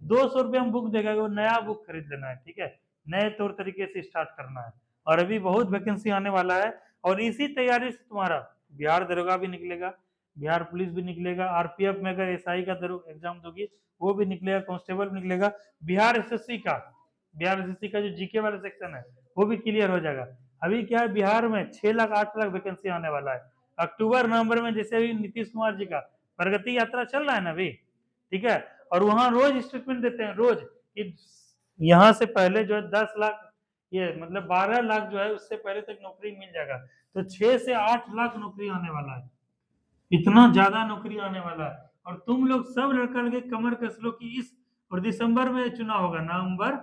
200 रुपये में बुक देगा, वो नया बुक खरीद लेना है। ठीक है, नए तौर तरीके से स्टार्ट करना है। और अभी बहुत वैकेंसी आने वाला है, और इसी तैयारी से तुम्हारा बिहार दरोगा भी निकलेगा, बिहार पुलिस भी निकलेगा, आरपीएफ में अगर एसआई का एग्जाम दोगी वो भी निकलेगा, कांस्टेबल भी निकलेगा, बिहार एसएससी का जो जीके वाला सेक्शन है वो भी क्लियर हो जाएगा। अभी क्या है, बिहार में 6 लाख 8 लाख वैकेंसी आने वाला है अक्टूबर नवंबर में। जैसे अभी नीतीश कुमार जी का प्रगति यात्रा चल रहा है ना अभी, ठीक है, और वहां रोज स्टेटमेंट देते हैं, रोज यहाँ से पहले जो है 10 लाख, ये मतलब 12 लाख जो है उससे पहले तक नौकरी मिल जाएगा। तो 6 से 8 लाख नौकरी आने वाला है, इतना ज्यादा नौकरी आने वाला है। और तुम लोग सब लड़का लगे कमर कस लो कि इस, और दिसंबर में चुनाव होगा, नवंबर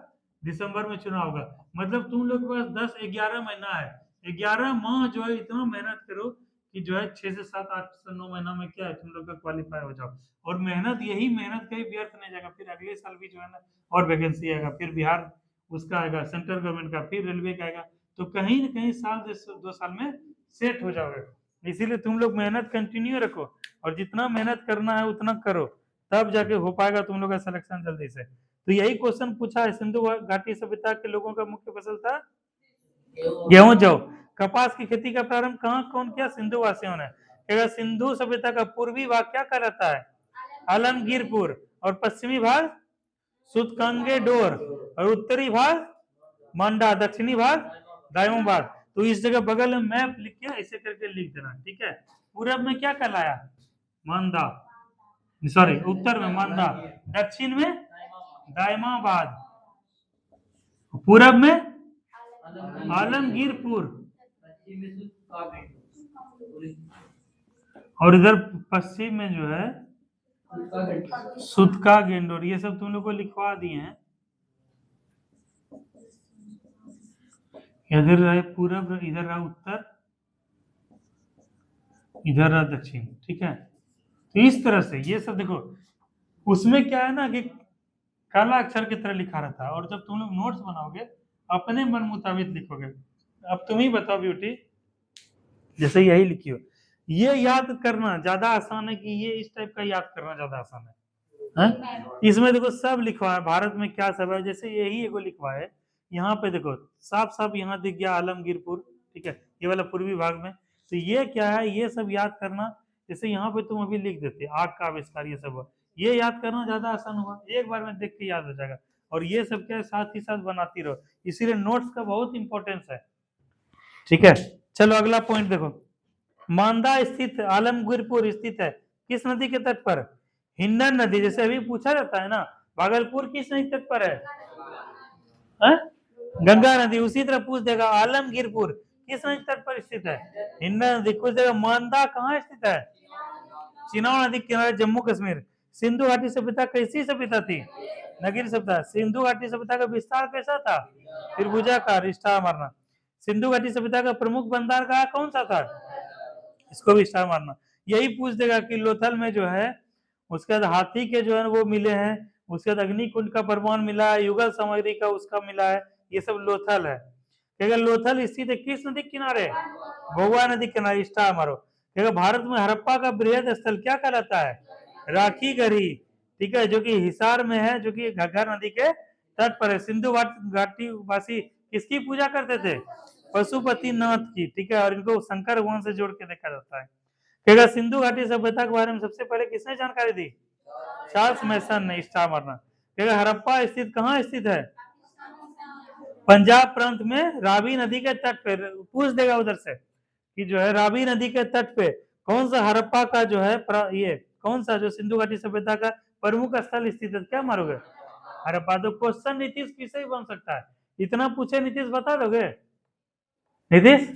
दिसंबर में चुनाव होगा, मतलब तुम लोग के पास 10-11 महीना है, 11 माह जो है इतना मेहनत करो कि जो है 6 से 7 8 से 9 महीना में क्या है तुम लोग का क्वालिफाई हो जाओ। और मेहनत, यही मेहनत कहीं व्यर्थ नहीं जाएगा, फिर अगले साल भी जो है ना और वैकेंसी आएगा, फिर बिहार उसका आएगा, सेंट्रल गवर्नमेंट का, फिर रेलवे का आएगा। तो कहीं न कहीं साल 2 साल में सेट हो जाओगे। इसीलिए तुम लोग मेहनत कंटिन्यू रखो, और जितना मेहनत करना है उतना करो, तब जाके हो पाएगा तुम लोग का सिलेक्शन जल्दी से। तो यही क्वेश्चन पूछा है, सिंधु घाटी सभ्यता के लोगों का मुख्य फसल था गेहूं, जौ। कपास की खेती का प्रारंभ कहाँ कौन किया? सिंधु वासियों ने। अगर सिंधु सभ्यता का पूर्वी भाग क्या कहलाता है? आलमगीरपुर। और पश्चिमी भाग सुतकंगे डोर, और उत्तरी भाग मंडा, दक्षिणी भाग दायमोबाद। तो इस जगह बगल में मैप लिख के ऐसे करके लिख देना, ठीक है। पूरब में क्या कहलाया? मंदा, सॉरी उत्तर में मंदा, दक्षिण में दायमाबाद, पूरब में आलमगीरपुर, और इधर पश्चिम में जो है सुतका गेंडोर। ये सब तुम लोग को लिखवा दिए हैं। इधर रहे पूरब, इधर रहा उत्तर, इधर रहा दक्षिण, ठीक है। तो इस तरह से ये सब देखो, उसमें क्या है ना कि काला अक्षर की तरह लिखा रहता है, और जब तुम लोग नोट्स बनाओगे अपने मन मुताबिक लिखोगे। अब तुम ही बताओ ब्यूटी, जैसे यही लिखी हो, ये याद करना ज्यादा आसान है कि ये इस टाइप का याद करना ज्यादा आसान है? इसमें देखो सब लिखवा है, भारत में क्या सब है, जैसे यही एगो लिखवा है। यहाँ पे देखो साफ साफ यहाँ दिख गया आलमगीरपुर, ठीक है, ये वाला पूर्वी भाग में। तो ये क्या है, ये सब याद करना। जैसे यहाँ पे तुम अभी लिख देते आग का आविष्कार, ये सब ये याद करना ज्यादा आसान होगा, एक बार में देख के याद हो जाएगा। और ये सब क्या है, साथ ही साथ बनाती रहो, इसीलिए नोट्स का बहुत इंपॉर्टेंस है, ठीक है। चलो अगला पॉइंट देखो, मांदा स्थित आलमगीरपुर स्थित है किस नदी के तट पर? हिंडन नदी। जैसे अभी पूछा जाता है ना, भागलपुर किस नदी तट पर है? गंगा नदी। उसी तरह पूछ देगा आलमगीरपुर किस नदी तट पर स्थित है? हिंडन नदी। कुछ देगा मांदा कहाँ स्थित है? चिनाब नदी किनारे, जम्मू कश्मीर। सिंधु घाटी सभ्यता कैसी सभ्यता थी? नगरीय सभ्यता। सिंधु घाटी सभ्यता का विस्तार कैसा था? त्रिभुजाकार, स्टार मारना। सिंधु घाटी सभ्यता का प्रमुख बंदरगाह कौन सा था? इसको भी स्टार मारना। यही पूछ देगा कि लोथल में जो है, उसके बाद हाथी के जो है वो मिले हैं, उसके बाद अग्निकुंड का प्रमाण मिला है, युगल सामग्री का उसका मिला है, ये सब लोथल है। क्या लोथल स्थित है किस नदी किनारे? भोगवा नदी किनारे, स्टार मारो। क्या भारत में हड़प्पा का बृहद स्थल क्या कहलाता है? राखी गढ़ी, ठीक है, जो कि हिसार में है, जो कि घग्गर नदी के तट पर है। सिंधु घाटी वासी किसकी पूजा करते थे? पशुपतिनाथ की, ठीक है, और इनको शंकर भगवान से जोड़ के देखा जाता है। क्या सिंधु घाटी सभ्यता के बारे में सबसे पहले किसने जानकारी दी? चार्ल्स मैसन ने, स्टार मारना। क्या हड़प्पा स्थित कहाँ स्थित है? पंजाब प्रांत में रावी नदी के तट पे। पूछ देगा उधर से कि जो है रावी नदी के तट पे कौन सा हड़प्पा का जो है ये कौन सा जो सिंधु घाटी सभ्यता का प्रमुख स्थल स्थित है? क्या मारोगे? हड़प्पा। तो क्वेश्चन नीतीश किसे भी बन सकता है, इतना पूछे नीतीश बता दोगे? नीतीश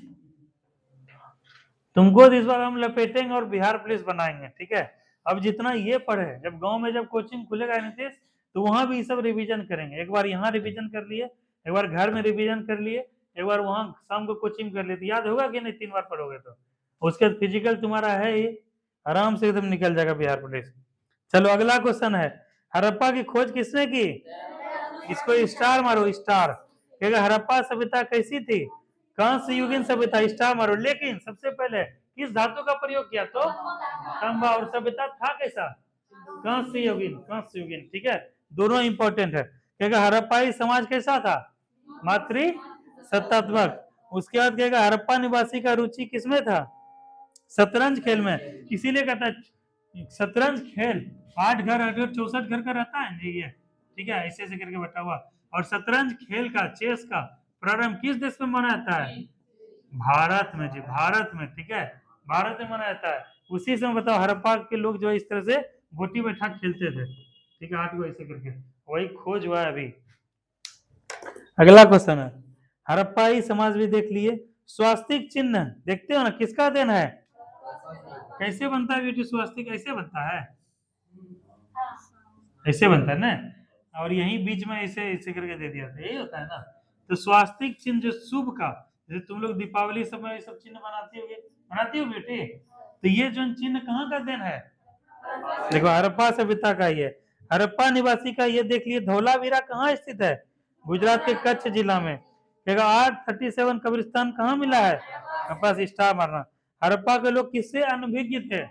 तुमको इस बार हम लपेटेंगे और बिहार पुलिस बनाएंगे, ठीक है। अब जितना ये पढ़े, जब गांव में जब कोचिंग खुलेगा नीतीश, तो वहां भी सब रिवीजन करेंगे। एक बार यहाँ रिवीजन कर लिए, एक बार घर में रिवीजन कर लिए, एक बार वहां शाम को कोचिंग कर लिए, तो याद होगा कि नहीं? 3 बार पढ़ोगे तो उसके बाद फिजिकल तुम्हारा है ही, आराम से एकदम निकल जाएगा बिहार पुलिस। चलो अगला क्वेश्चन है, हड़प्पा की खोज किसने की? इसको स्टार मारो, स्टार। क्या हड़प्पा सभ्यता कैसी थी? कांस्य युगीन सभ्यता, स्टार मारो। लेकिन सबसे पहले किस धातु का प्रयोग किया? तो तांबा। और सभ्यता था कैसा? कांस्य युगीन, कांस्य युगीन, ठीक है, दोनों इंपॉर्टेंट है। क्या हड़प्पाई समाज कैसा था? मातृ सत्तात्मक। उसके बाद क्या हड़प्पा निवासी का रुचि किसमें था? शतरंज खेल में। इसीलिए कहता है शतरंज खेल 8 घर 64 घर का रहता है जी ये, ठीक है, ऐसे ऐसे करके बटा हुआ। और शतरंज खेल का, चेस का प्रारंभ किस देश में मनाया जाता है? भारत में जी, भारत में, ठीक है, भारत में मनाया जाता है। उसी समय बताओ हड़प्पा के लोग जो इस तरह से गोटी बैठा खेलते थे, ठीक है, 8 को ऐसे करके, वही खोज हुआ है अभी। अगला क्वेश्चन है, हड़प्पाई समाज भी देख लिए। स्वास्तिक चिन्ह देखते हो ना, किसका देन है? कैसे बनता है बेटी स्वास्तिक? ऐसे बनता है, ऐसे बनता है ना, और यही बीच में ऐसे ऐसे करके दे दिया था, यही होता है ना। तो स्वास्तिक चिन्ह जो शुभ का, जैसे तुम लोग दीपावली समय सब चिन्ह बनाती हो बेटी, तो ये जो चिन्ह कहाँ का देन है? देखो हड़प्पा सभ्यता का ही है। हड़प्पा निवासी का ये देख लिए। धौलावीरा कहाँ स्थित है? गुजरात के कच्छ जिला में। कहेगा 837 कब्रिस्तान कहाँ मिला है, मेरे पास स्टार मारना। हड़प्पा के लोग किससे अनभिज्ञ थे?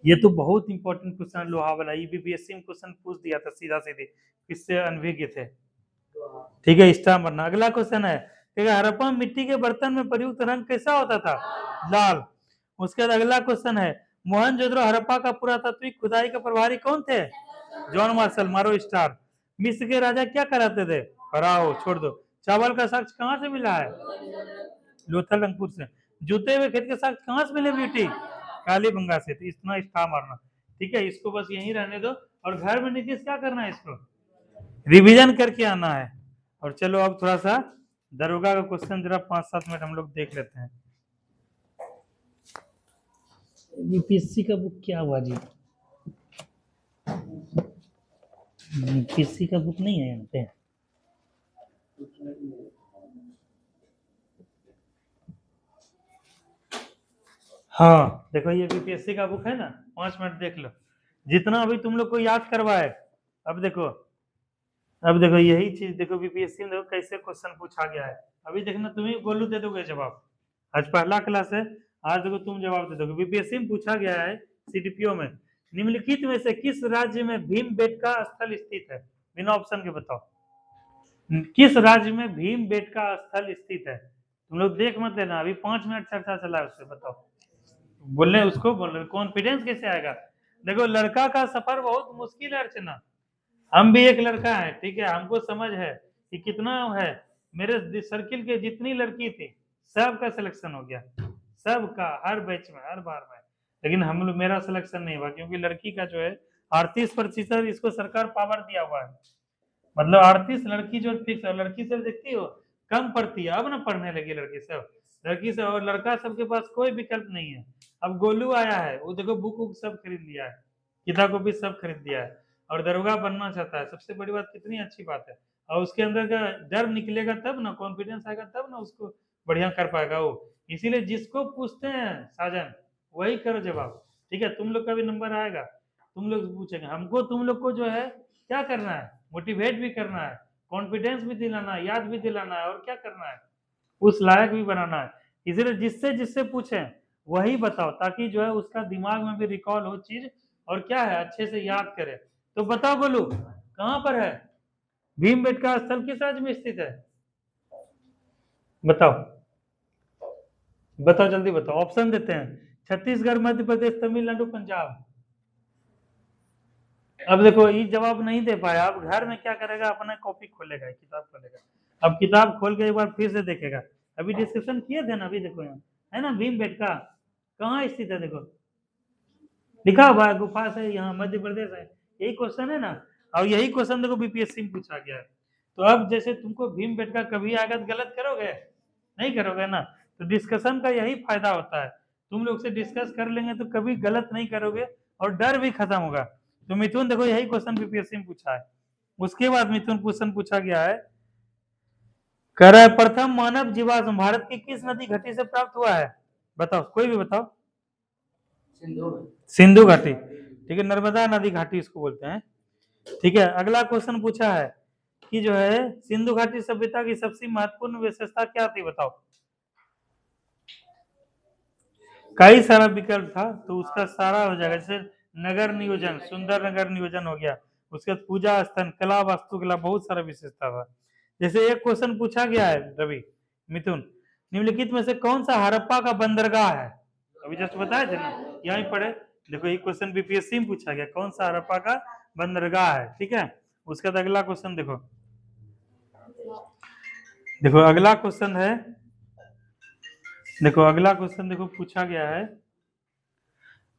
ये तो बहुत इंपॉर्टेंट क्वेश्चन लोहा वाला, ईबीपीएससी में क्वेश्चन पूछ दिया था सीधा सीधे, किससे अनभिज्ञ थे। ठीक है, स्टार मारना। अगला क्वेश्चन है, हड़प्पा में मिट्टी के बर्तन में प्रयुक्त रंग कैसा होता था? लाल। उसके बाद अगला क्वेश्चन है, मोहनजोदड़ो हड़प्पा का पुरातात्विक खुदाई का प्रभारी कौन थे? जॉन मार्शल, मारो स्टार। मिस्र के राजा क्या कराते थे? फराओ, छोड़ दो। चावल का साक्ष्य कहाँ से मिला है? लोथल से। जूते हुए खेत के साक्ष्य कहाँ से मिले ब्यूटी? कालीबंगा से। तो इतना स्टार मारना। ठीक है, इसको बस यहीं रहने दो, और घर में नीतीश क्या करना है, इसको रिवीजन करके आना है। और चलो अब थोड़ा सा दरोगा का क्वेश्चन जरा 5-7 मिनट हम लोग देख लेते हैं। यूपीएससी का बुक क्या हुआ जी? यूपीएससी का बुक नहीं है यहाँ पे। हाँ देखो, ये यूपीएससी का बुक है ना, 5 मिनट देख लो, जितना अभी तुम लोग को याद करवाए। अब देखो यही चीज देखो, बीपीएससी में देखो कैसे क्वेश्चन पूछा गया है। अभी देखना, तुम्हें गोलू दे दोगे जवाब, आज पहला क्लास है, आज देखो तुम जवाब दे दोगे। बीपीएससी में पूछा गया है सीडीपीओ में, निम्नलिखित में से किस राज्य में भीमबेटका स्थल स्थित है? बिना ऑप्शन के बताओ, किस राज्य में भीमबेटका स्थल स्थित है? तुम लोग देख मत लेना, अभी 5 मिनट चर्चा चला है उससे, बताओ। बोलने उसको बोल रहे, कॉन्फिडेंस कैसे आएगा? देखो, लड़का का सफर बहुत मुश्किल है अर्चना, हम भी एक लड़का है, ठीक है, हमको समझ है कि कितना है। मेरे सर्किल के जितनी लड़की थी सबका सिलेक्शन हो गया, सबका, हर बैच में, हर बार में, लेकिन हम लोग, मेरा सिलेक्शन नहीं हुआ, क्योंकि लड़की का जो है 38% इसको सरकार पावर दिया हुआ है, मतलब 38 लड़की जो फिक्स है। लड़की सब देखती हो कम पढ़ती है, अब ना पढ़ने लगी लड़की सब, लड़की सब, और लड़का सबके पास कोई विकल्प नहीं है। अब गोलू आया है, वो देखो बुक वुक सब खरीद लिया है, किताब कॉपी सब खरीद लिया है, और दरोगा बनना चाहता है। सबसे बड़ी बात, कितनी अच्छी बात है। और उसके अंदर का डर निकलेगा तब ना, कॉन्फिडेंस आएगा तब ना, उसको बढ़िया कर पाएगा वो। इसीलिए जिसको पूछते हैं साजन, वही करो जवाब, ठीक है। तुम लोग का भी नंबर आएगा, तुम लोग पूछेंगे हमको, तुम लोग को जो है क्या करना है, मोटिवेट भी करना है, कॉन्फिडेंस भी दिलाना है, याद भी दिलाना है, और क्या करना है, उस लायक भी बनाना है। इसलिए जिससे जिससे पूछें वही बताओ, ताकि जो है उसका दिमाग में भी रिकॉल हो चीज, और क्या है अच्छे से याद करे। तो बताओ बोलू, कहां पर है भीमबेटका स्थल, किस राज्य में स्थित है? बताओ बताओ, जल्दी बताओ, ऑप्शन देते हैं, छत्तीसगढ़, मध्य प्रदेश, तमिलनाडु, पंजाब। अब देखो, ये जवाब नहीं दे पाया, अब घर में क्या करेगा, अपना कॉपी खोलेगा, किताब खोलेगा, अब किताब खोल के एक बार फिर से देखेगा। अभी डिस्कशन किए थे ना, अभी देखो यहाँ है ना भीमबेटका कहाँ स्थित है, देखो लिखा हुआ है, गुफा से, यहाँ मध्य प्रदेश है, यही क्वेश्चन है ना। और यही क्वेश्चन देखो बीपीएससी में पूछा गया है। तो अब जैसे तुमको भीमबेटका कभी आएगा तो गलत करोगे, नहीं करोगे ना। तो डिस्कशन का यही फायदा होता है, तुम लोग से डिस्कस कर लेंगे तो कभी गलत नहीं करोगे, और डर भी खत्म होगा। तो मिथुन देखो, यही क्वेश्चन बीपीएससी में पूछा है। उसके बाद मिथुन क्वेश्चन पूछा गया है, कह रहा है प्रथम मानव जीवाश्म भारत की किस नदी घाटी से प्राप्त हुआ है? बताओ, कोई भी बताओ। सिंधु घाटी, ठीक है, नर्मदा नदी घाटी इसको बोलते हैं। ठीक है, अगला क्वेश्चन पूछा है कि जो है सिंधु घाटी सभ्यता की सबसे महत्वपूर्ण विशेषता क्या थी, बताओ। कई सारा विकल्प था, तो उसका सारा हो जाएगा, जैसे नगर नियोजन, सुंदर नगर नियोजन हो गया, उसके बाद पूजा स्थल, कला, वास्तुकला, बहुत सारा विशेषता था। जैसे एक क्वेश्चन पूछा गया है रवि, मिथुन, निम्नलिखित में से कौन सा हड़प्पा का बंदरगाह है? अभी जस्ट बताए थे ना, यहीं पढ़े, देखो ये क्वेश्चन बीपीएससी में पूछा गया, कौन सा हड़प्पा का बंदरगाह है, ठीक है। उसके बाद अगला क्वेश्चन देखो, देखो अगला क्वेश्चन है, देखो अगला क्वेश्चन देखो पूछा गया है,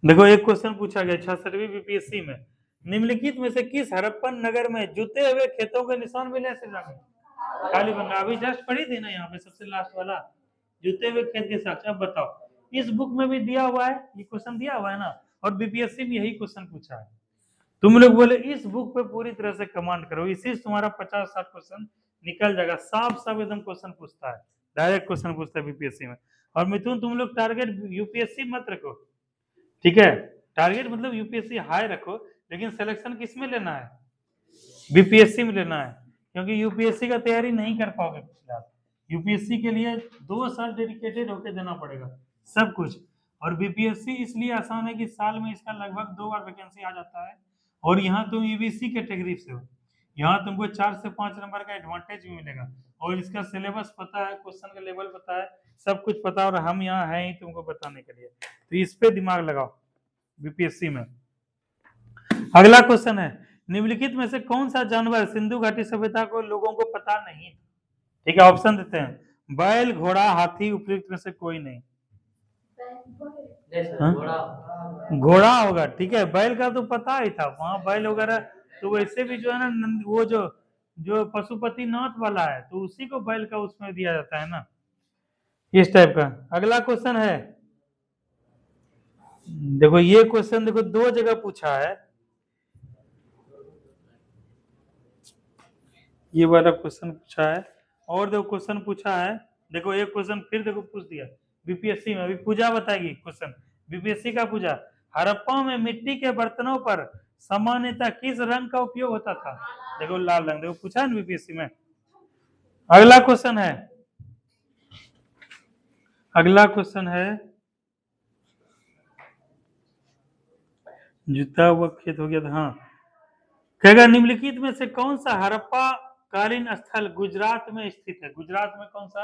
देखो एक क्वेश्चन पूछा गया 66वीं बीपीएससी में, निम्नलिखित में से किस हड़प्पन नगर में जुते हुए खेतों के निशान मिले श्रीलंका में? कालीबंगा, अभी जस्ट पढ़ी थी ना यहाँ पे, सबसे लास्ट वाला, जुते हुए खेत के साथ। अब बताओ, इस बुक में भी दिया हुआ है, ये क्वेश्चन दिया हुआ है ना, और बीपीएससी में यही क्वेश्चन पूछा है। तुम लोग बोले इस बुक पे पूरी तरह से कमांड करो, इसी से तुम्हारा 50-60 क्वेश्चन निकल जाएगा, साफ साफ एकदम क्वेश्चन पूछता है, डायरेक्ट क्वेश्चन पूछता है बीपीएससी में। और मिथुन, तुम लोग टारगेट यूपीएससी मत रखो, ठीक है, टारगेट मतलब यूपीएससी हाई रखो, लेकिन सिलेक्शन किस में लेना है, बीपीएससी में लेना है, क्योंकि यूपीएससी का तैयारी नहीं कर पाओगे फिलहाल। यूपीएससी के लिए 2 साल डेडिकेटेड होकर देना पड़ेगा सब कुछ। और बीपीएससी इसलिए आसान है कि साल में इसका लगभग 2 बार वैकेंसी आ जाता है, और यहाँ तुम ईबीसी कैटेगरी से हो, यहाँ तुमको 4 से 5 नंबर का एडवांटेज भी मिलेगा, और इसका सिलेबस पता है, क्वेश्चन का लेवल पता है, सब कुछ पता है, और हम यहाँ हैं ही तुमको बताने के लिए, तो इस पे दिमाग लगाओ बीपीएससी में। अगला क्वेश्चन है, निम्नलिखित में से कौन सा जानवर सिंधु घाटी सभ्यता को लोगों को पता नहीं? ठीक है, ऑप्शन देते हैं, बैल, घोड़ा, हाथी, उपयुक्त में से कोई नहीं। घोड़ा होगा, ठीक है, बैल का तो पता ही था, वहां बैल वगैरह, तो वैसे भी जो है ना, वो जो पशुपतिनाथ वाला है, तो उसी को बैल का उसमें दिया जाता है ना, इस टाइप का। अगला क्वेश्चन है, देखो ये क्वेश्चन देखो 2 जगह पूछा है, ये वाला क्वेश्चन पूछा है, और देखो क्वेश्चन पूछा है, देखो एक क्वेश्चन फिर देखो पूछ दिया बीपीएससी में, अभी पूजा बताएगी क्वेश्चन, बीपीएससी का पूजा, हड़प्पा में मिट्टी के बर्तनों पर सामान्यतः किस रंग का उपयोग होता था? देखो लाल रंग, देखो पूछा है बीपीएससी में। अगला क्वेश्चन है, अगला क्वेश्चन है, जूता हुआ खेत हो गया था, हाँ, कहेगा निम्नलिखित में से कौन सा हड़प्पा कालीन स्थल गुजरात में स्थित है? गुजरात में कौन सा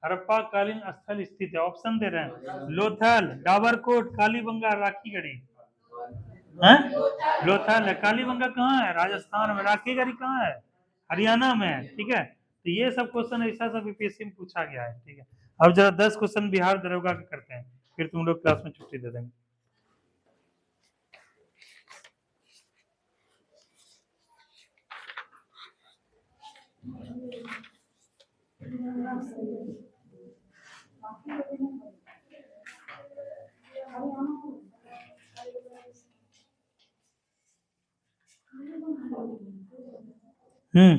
हड़प्पा कालीन स्थल स्थित है? ऑप्शन दे रहे हैं, लोथल, डाबरकोट, कालीबंगा, राखीगढ़ी। लोथल है। कालीबंगा कहाँ है? राजस्थान में। राखीगढ़ी कहाँ है? हरियाणा में है। ठीक है, तो ये सब क्वेश्चन ऐसा सब बीपीएससी में पूछा गया है। ठीक है, अब जरा 10 क्वेश्चन बिहार दरोगा के करते हैं, फिर तुम लोग क्लास में छुट्टी दे देंगे।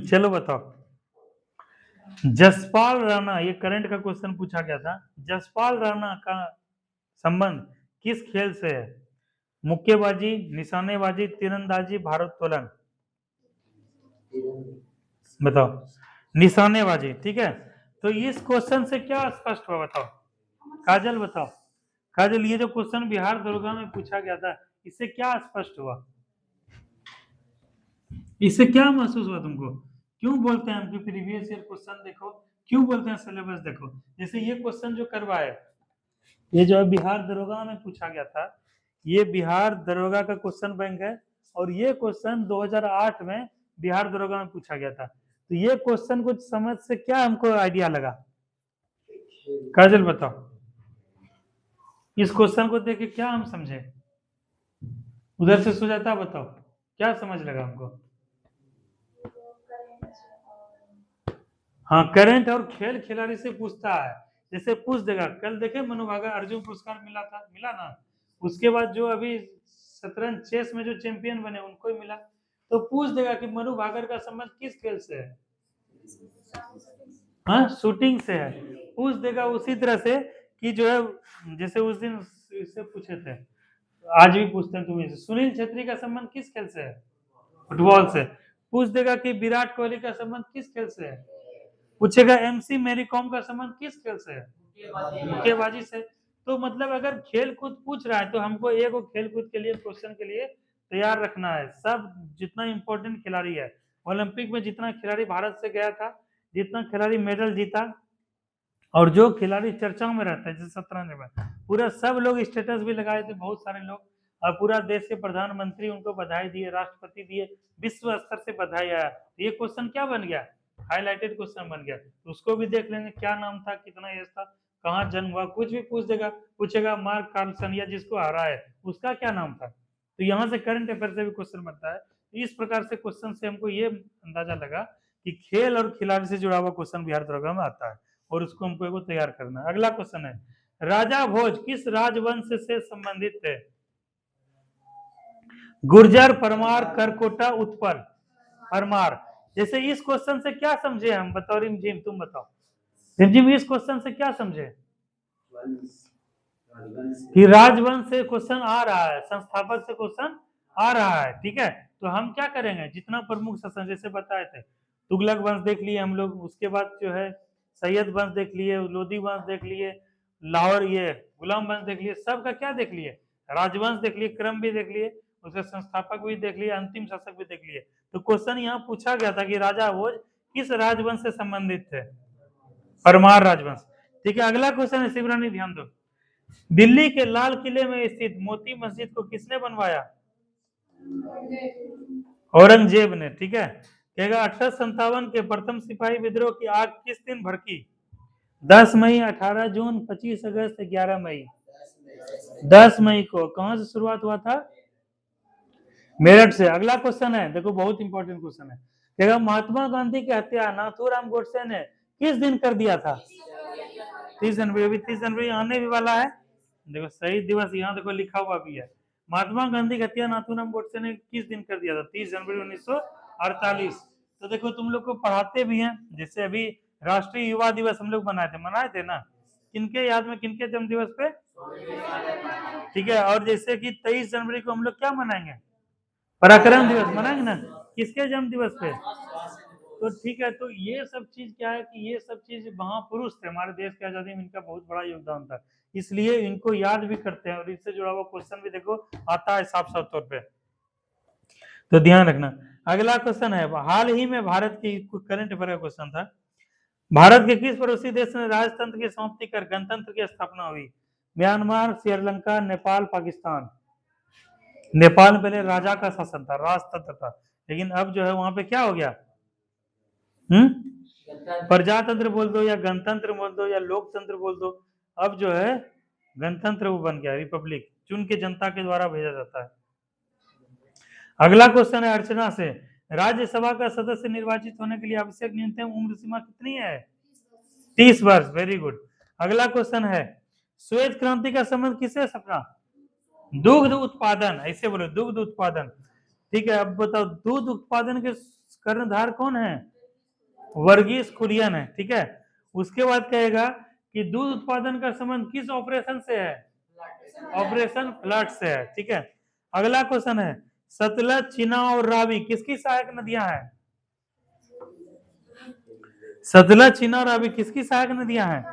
चलो बताओ, जसपाल राणा, ये करंट का क्वेश्चन पूछा गया था, जसपाल राणा का संबंध किस खेल से है? मुक्केबाजी, निशानेबाजी, तीरंदाजी, भारोत्तोलन। बताओ, निशानेबाजी। ठीक है, तो इस क्वेश्चन से क्या स्पष्ट हुआ? बताओ काजल, बताओ काजल, ये जो क्वेश्चन बिहार दरोगा में पूछा गया था, इससे क्या स्पष्ट हुआ? इससे क्या महसूस हुआ तुमको? क्यों बोलते हैं हम कि प्रीवियस ईयर क्वेश्चन देखो, क्यों बोलते हैं सिलेबस देखो? जैसे ये क्वेश्चन जो करवाए, ये जो बिहार दरोगा में पूछा गया था, ये बिहार दरोगा का क्वेश्चन बैंक है, और ये क्वेश्चन 2008 में बिहार दरोगा में पूछा गया था। तो ये क्वेश्चन कुछ समझ से क्या हमको आइडिया लगा? काजल बताओ, इस क्वेश्चन को देख के क्या हम समझे? उधर से सुजाता बताओ, क्या समझ लगा हमको? हाँ, करंट और खेल खिलाड़ी से पूछता है, जैसे पूछ देगा, कल देखे मनु भाकर अर्जुन पुरस्कार मिला था, मिला ना, उसके बाद जो अभी शतरंज चेस में जो चैंपियन बने उनको ही मिला, तो पूछ देगा कि मनु भाकर का संबंध किस खेल से है? हाँ, शूटिंग से है। पूछ देगा उसी तरह से कि जो है, जैसे उस दिन इससे पूछे थे, आज भी पूछते हैं तुम्हें, सुनील छेत्री का संबंध किस खेल से है? फुटबॉल से। पूछ देगा कि विराट कोहली का संबंध किस खेल से है? पूछेगा एमसी मैरी कॉम का संबंध किस खेल से है? मुक्केबाजी से। तो मतलब अगर खेल कूद पूछ रहा है तो हमको एक खेल कूद के लिए क्वेश्चन के लिए तैयार रखना है। सब जितना इंपॉर्टेंट खिलाड़ी है, ओलंपिक में जितना खिलाड़ी भारत से गया था, जितना खिलाड़ी मेडल जीता, और जो खिलाड़ी चर्चाओं में रहता है, जैसे शतरंज में पूरा सब लोग स्टेटस भी लगाए थे, बहुत सारे लोग, और पूरा देश के प्रधानमंत्री उनको बधाई दिए, राष्ट्रपति दिए, विश्व स्तर से बधाई आया। ये क्वेश्चन क्या बन गया? हाईलाइटेड क्वेश्चन बन गया। तो उसको भी देख लेंगे, क्या नाम था, कितना एज था, कहाँ जन्म हुआ, कुछ भी पूछ देगा। पूछेगा मार्क कार्लसन या जिसको हरा है उसका क्या नाम था, तो यहाँ से करंट अफेयर से भी क्वेश्चन बनता है। इस प्रकार से क्वेश्चन से हमको ये अंदाजा लगा कि खेल और खिलाड़ी से जुड़ा हुआ क्वेश्चन बिहार दरोगा में आता है, और उसको हमको तैयार करना है। अगला क्वेश्चन है, राजा भोज किस राजवंश से संबंधित थे? गुर्जर, परमार, करकोटा, उत्पल, परमार। जैसे इस क्वेश्चन से क्या समझे हम? बताओ रिमझिम, तुम बताओ रिमझिम, इस क्वेश्चन से क्या समझे? कि राजवंश से क्वेश्चन आ रहा है, संस्थापक से क्वेश्चन आ रहा है। ठीक है, तो हम क्या करेंगे, जितना प्रमुख शासन जैसे बताए थे, तुगलक वंश देख लिए हम लोग, उसके बाद जो है सैयद वंश देख लिए, लोधी वंश देख लिए, लाहौर ये गुलाम वंश देख लिए, सबका क्या देख लिए, राजवंश देख लिए, क्रम भी देख लिए, उसके संस्थापक भी देख लिए, अंतिम शासक भी देख लिए। तो क्वेश्चन यहाँ पूछा गया था कि राजा भोज किस राजवंश से संबंधित थे, परमार राजवंश। ठीक है, अगला क्वेश्चन है शिवरानी, ध्यान दो। दिल्ली के लाल किले में स्थित मोती मस्जिद को किसने बनवाया, औरंगजेब ने। ठीक है, कहेगा 1857 के प्रथम सिपाही विद्रोह की आग किस दिन भड़की, 10 मई, 18 जून, 25 अगस्त, 11 मई। 10 मई को। कहां से शुरुआत हुआ था, मेरठ से। अगला क्वेश्चन है, देखो बहुत इंपॉर्टेंट क्वेश्चन है, कहेगा महात्मा गांधी की हत्या नाथूराम गोडसे ने किस दिन कर दिया था, 30 जनवरी। अभी 30 जनवरी आने भी वाला है, देखो शहीद दिवस यहाँ देखो लिखा हुआ भी है। महात्मा गांधी की हत्या नाथूराम गोडसे ने किस दिन कर दिया था, 30 जनवरी 1948। तो देखो तुम लोग को पढ़ाते भी हैं, जैसे अभी राष्ट्रीय युवा दिवस हम लोग मनाए थे ना, किनके याद में, किनके जन्म दिवस पे, ठीक है। और जैसे कि 23 जनवरी को हम लोग क्या मनाएंगे, पराक्रम दिवस मनाएंगे ना, किसके जन्म दिवस पे। तो ठीक है, तो ये सब चीज क्या है कि ये सब चीज महापुरुष थे, हमारे देश की आजादी में इनका बहुत बड़ा योगदान था, इसलिए इनको याद भी करते हैं। और इससे जुड़ा हुआ क्वेश्चन भी देखो आता है साफ साफ तौर पे, तो ध्यान रखना। अगला क्वेश्चन है, हाल ही में भारत की करंट अफेयर का क्वेश्चन था, भारत के किस पड़ोसी देश में राजतंत्र की समाप्ति कर गणतंत्र की स्थापना हुई, म्यांमार, श्रीलंका, नेपाल, पाकिस्तान। नेपाल में पहले राजा का शासन था, राजतंत्र था, लेकिन अब जो है वहां पे क्या हो गया, प्रजातंत्र बोल दो या गणतंत्र बोल दो या लोकतंत्र बोल दो, अब जो है गणतंत्र वो बन गया, रिपब्लिक, चुन के जनता के द्वारा भेजा जाता है। अगला क्वेश्चन है अर्चना से, राज्यसभा का सदस्य निर्वाचित होने के लिए आवश्यक न्यूनतम उम्र सीमा कितनी है, 30 वर्ष। Very good. अगला क्वेश्चन है, श्वेत क्रांति का संबंध किससे सपना, दुग्ध उत्पादन, ऐसे बोलो दुग्ध उत्पादन। ठीक है, अब बताओ दूध उत्पादन के कर्णधार कौन है, वर्गीस कुरियन है। ठीक है, उसके बाद कहेगा कि दूध उत्पादन का संबंध किस ऑपरेशन से है, ऑपरेशन फ्लड से है। ठीक है, अगला क्वेश्चन है, सतलज, चिनाब और रावी किसकी सहायक नदियां हैं, सतलज, चिनाब, रावी किसकी सहायक नदियां हैं,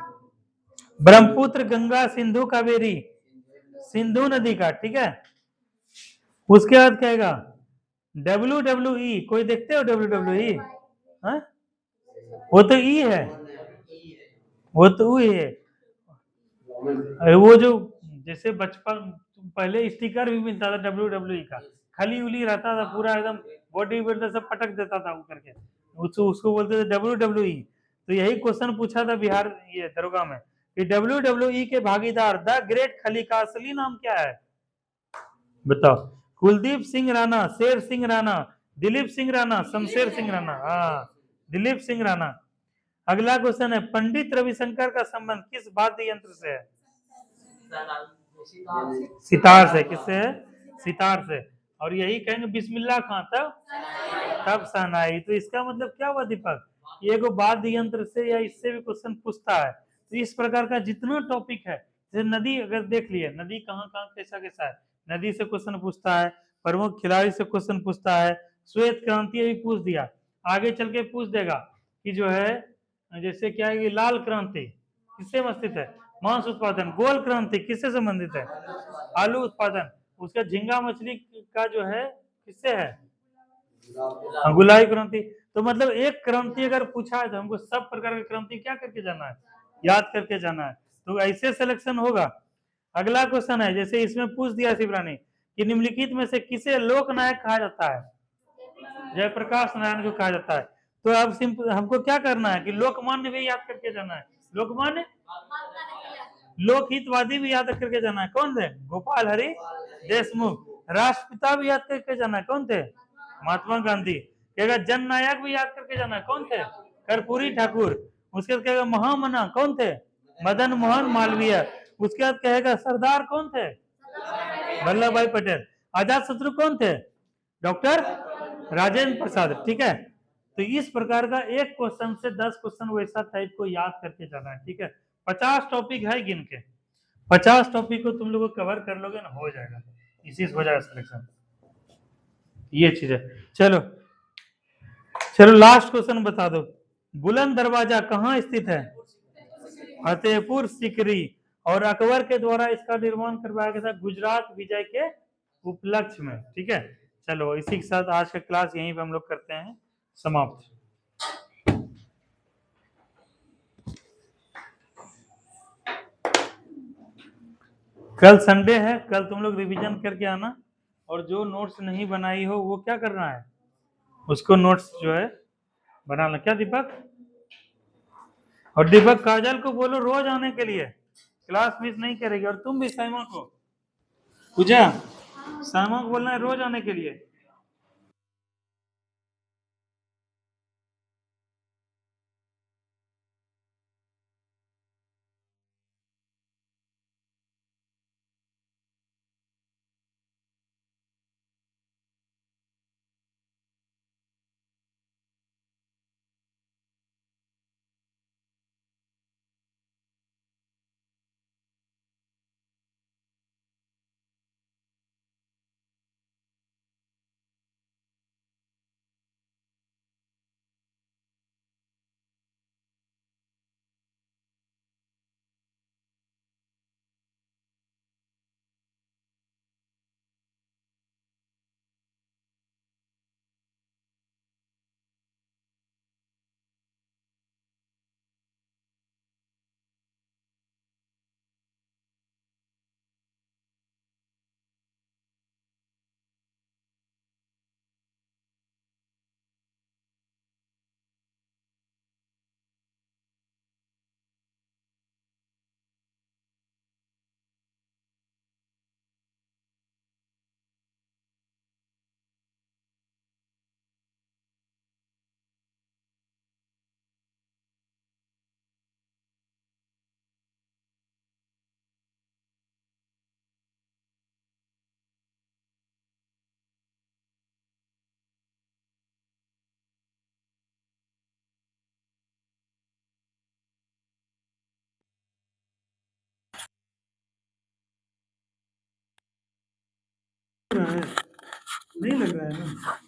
ब्रह्मपुत्र, गंगा, सिंधु, कावेरी, सिंधु नदी का। ठीक है, उसके बाद कहेगा WWE, कोई देखते हो WWE, वो तो ई है, वो तो ई है, वो जो जैसे बचपन पहले स्टिकर भी मिलता था WWE का, खली उली रहता था पूरा एकदम, बॉडी बिल्डर सब पटक देता था ऊपर के, उसको बोलते थे WWE। तो यही क्वेश्चन पूछा था बिहार ये दरोगा में कि WWE के भागीदार द ग्रेट खली का असली नाम क्या है, बताओ। कुलदीप सिंह राणा, शेर सिंह राणा, दिलीप सिंह राणा, शमशेर सिंह राणा। हाँ, दिलीप सिंह राणा। अगला क्वेश्चन है, पंडित रविशंकर का संबंध किस वाद्य यंत्र से है, सितार से। किससे है, सितार से। और यही कहेंगे बिस्मिल्लाह खां तब शहनाई। तो इसका मतलब क्या हुआ दीपक, ये को वाद्य यंत्र से या इससे भी क्वेश्चन पूछता है। तो इस प्रकार का जितना टॉपिक है, जैसे नदी अगर देख लिए, नदी कहाँ कहाँ कैसा कैसा है, नदी से क्वेश्चन पूछता है, प्रमुख खिलाड़ी से क्वेश्चन पूछता है, श्वेत क्रांति अभी पूछ दिया, आगे चल के पूछ देगा कि जो है जैसे क्या है, लाल क्रांति किससे स्थित है, मांस उत्पादन, गोल क्रांति किससे संबंधित है, आलू उत्पादन, उसका झींगा मछली का जो है किससे है, गुलाई क्रांति। तो मतलब एक क्रांति अगर पूछा है तो हमको सब प्रकार की क्रांति क्या करके जाना है, याद करके जाना है, तो ऐसे सिलेक्शन होगा। अगला क्वेश्चन है, जैसे इसमें पूछ दिया शिवरानी कि निम्नलिखित में से किसे लोकनायक कहा जाता है, जयप्रकाश नारायण को कहा जाता है। तो अब सिंपल हमको क्या करना है कि लोकमान्य भी याद करके जाना है, लोकमान्य, लोकहितवादी भी याद करके जाना है, कौन थे, गोपाल हरि देशमुख। राष्ट्रपिता भी याद करके जाना है, कौन थे, महात्मा गांधी। कहेगा जननायक भी याद करके जाना है, कौन थे, कर्पूरी ठाकुर। उसके बाद कहेगा महामना कौन थे, मदन मोहन मालवीय। उसके बाद कहेगा सरदार कौन थे, वल्लभ भाई पटेल। आजाद शत्रु कौन थे, डॉक्टर राजेंद्र प्रसाद। ठीक है, तो इस प्रकार का एक क्वेश्चन से 10 क्वेश्चन वैसा टाइप को याद करके जाना है। ठीक है, 50 टॉपिक है गिन के, 50 टॉपिक को तुम लोग कवर कर लोगे ना, हो जाएगा, इसी से हो जाएगा सिलेक्शन, ये चीज है। चलो चलो लास्ट क्वेश्चन बता दो, बुलंद दरवाजा कहाँ स्थित है? फतेहपुर सीकरी। और अकबर के द्वारा इसका निर्माण करवाया गया था गुजरात विजय के उपलक्ष्य में। ठीक है, चलो इसी के साथ आज का क्लास यहीं पे हम लोग करते हैं समाप्त। कल संडे है, कल तुम लोग रिवीजन करके आना, और जो नोट्स नहीं बनाई हो वो क्या करना है, उसको नोट्स जो है बनाना। क्या दीपक? और दीपक काजल को बोलो रोज आने के लिए, क्लास मिस नहीं करेगी। और तुम भी साइमा को, पूजा, साइमा को बोलना है रोज आने के लिए। नहीं लग रहा है ना?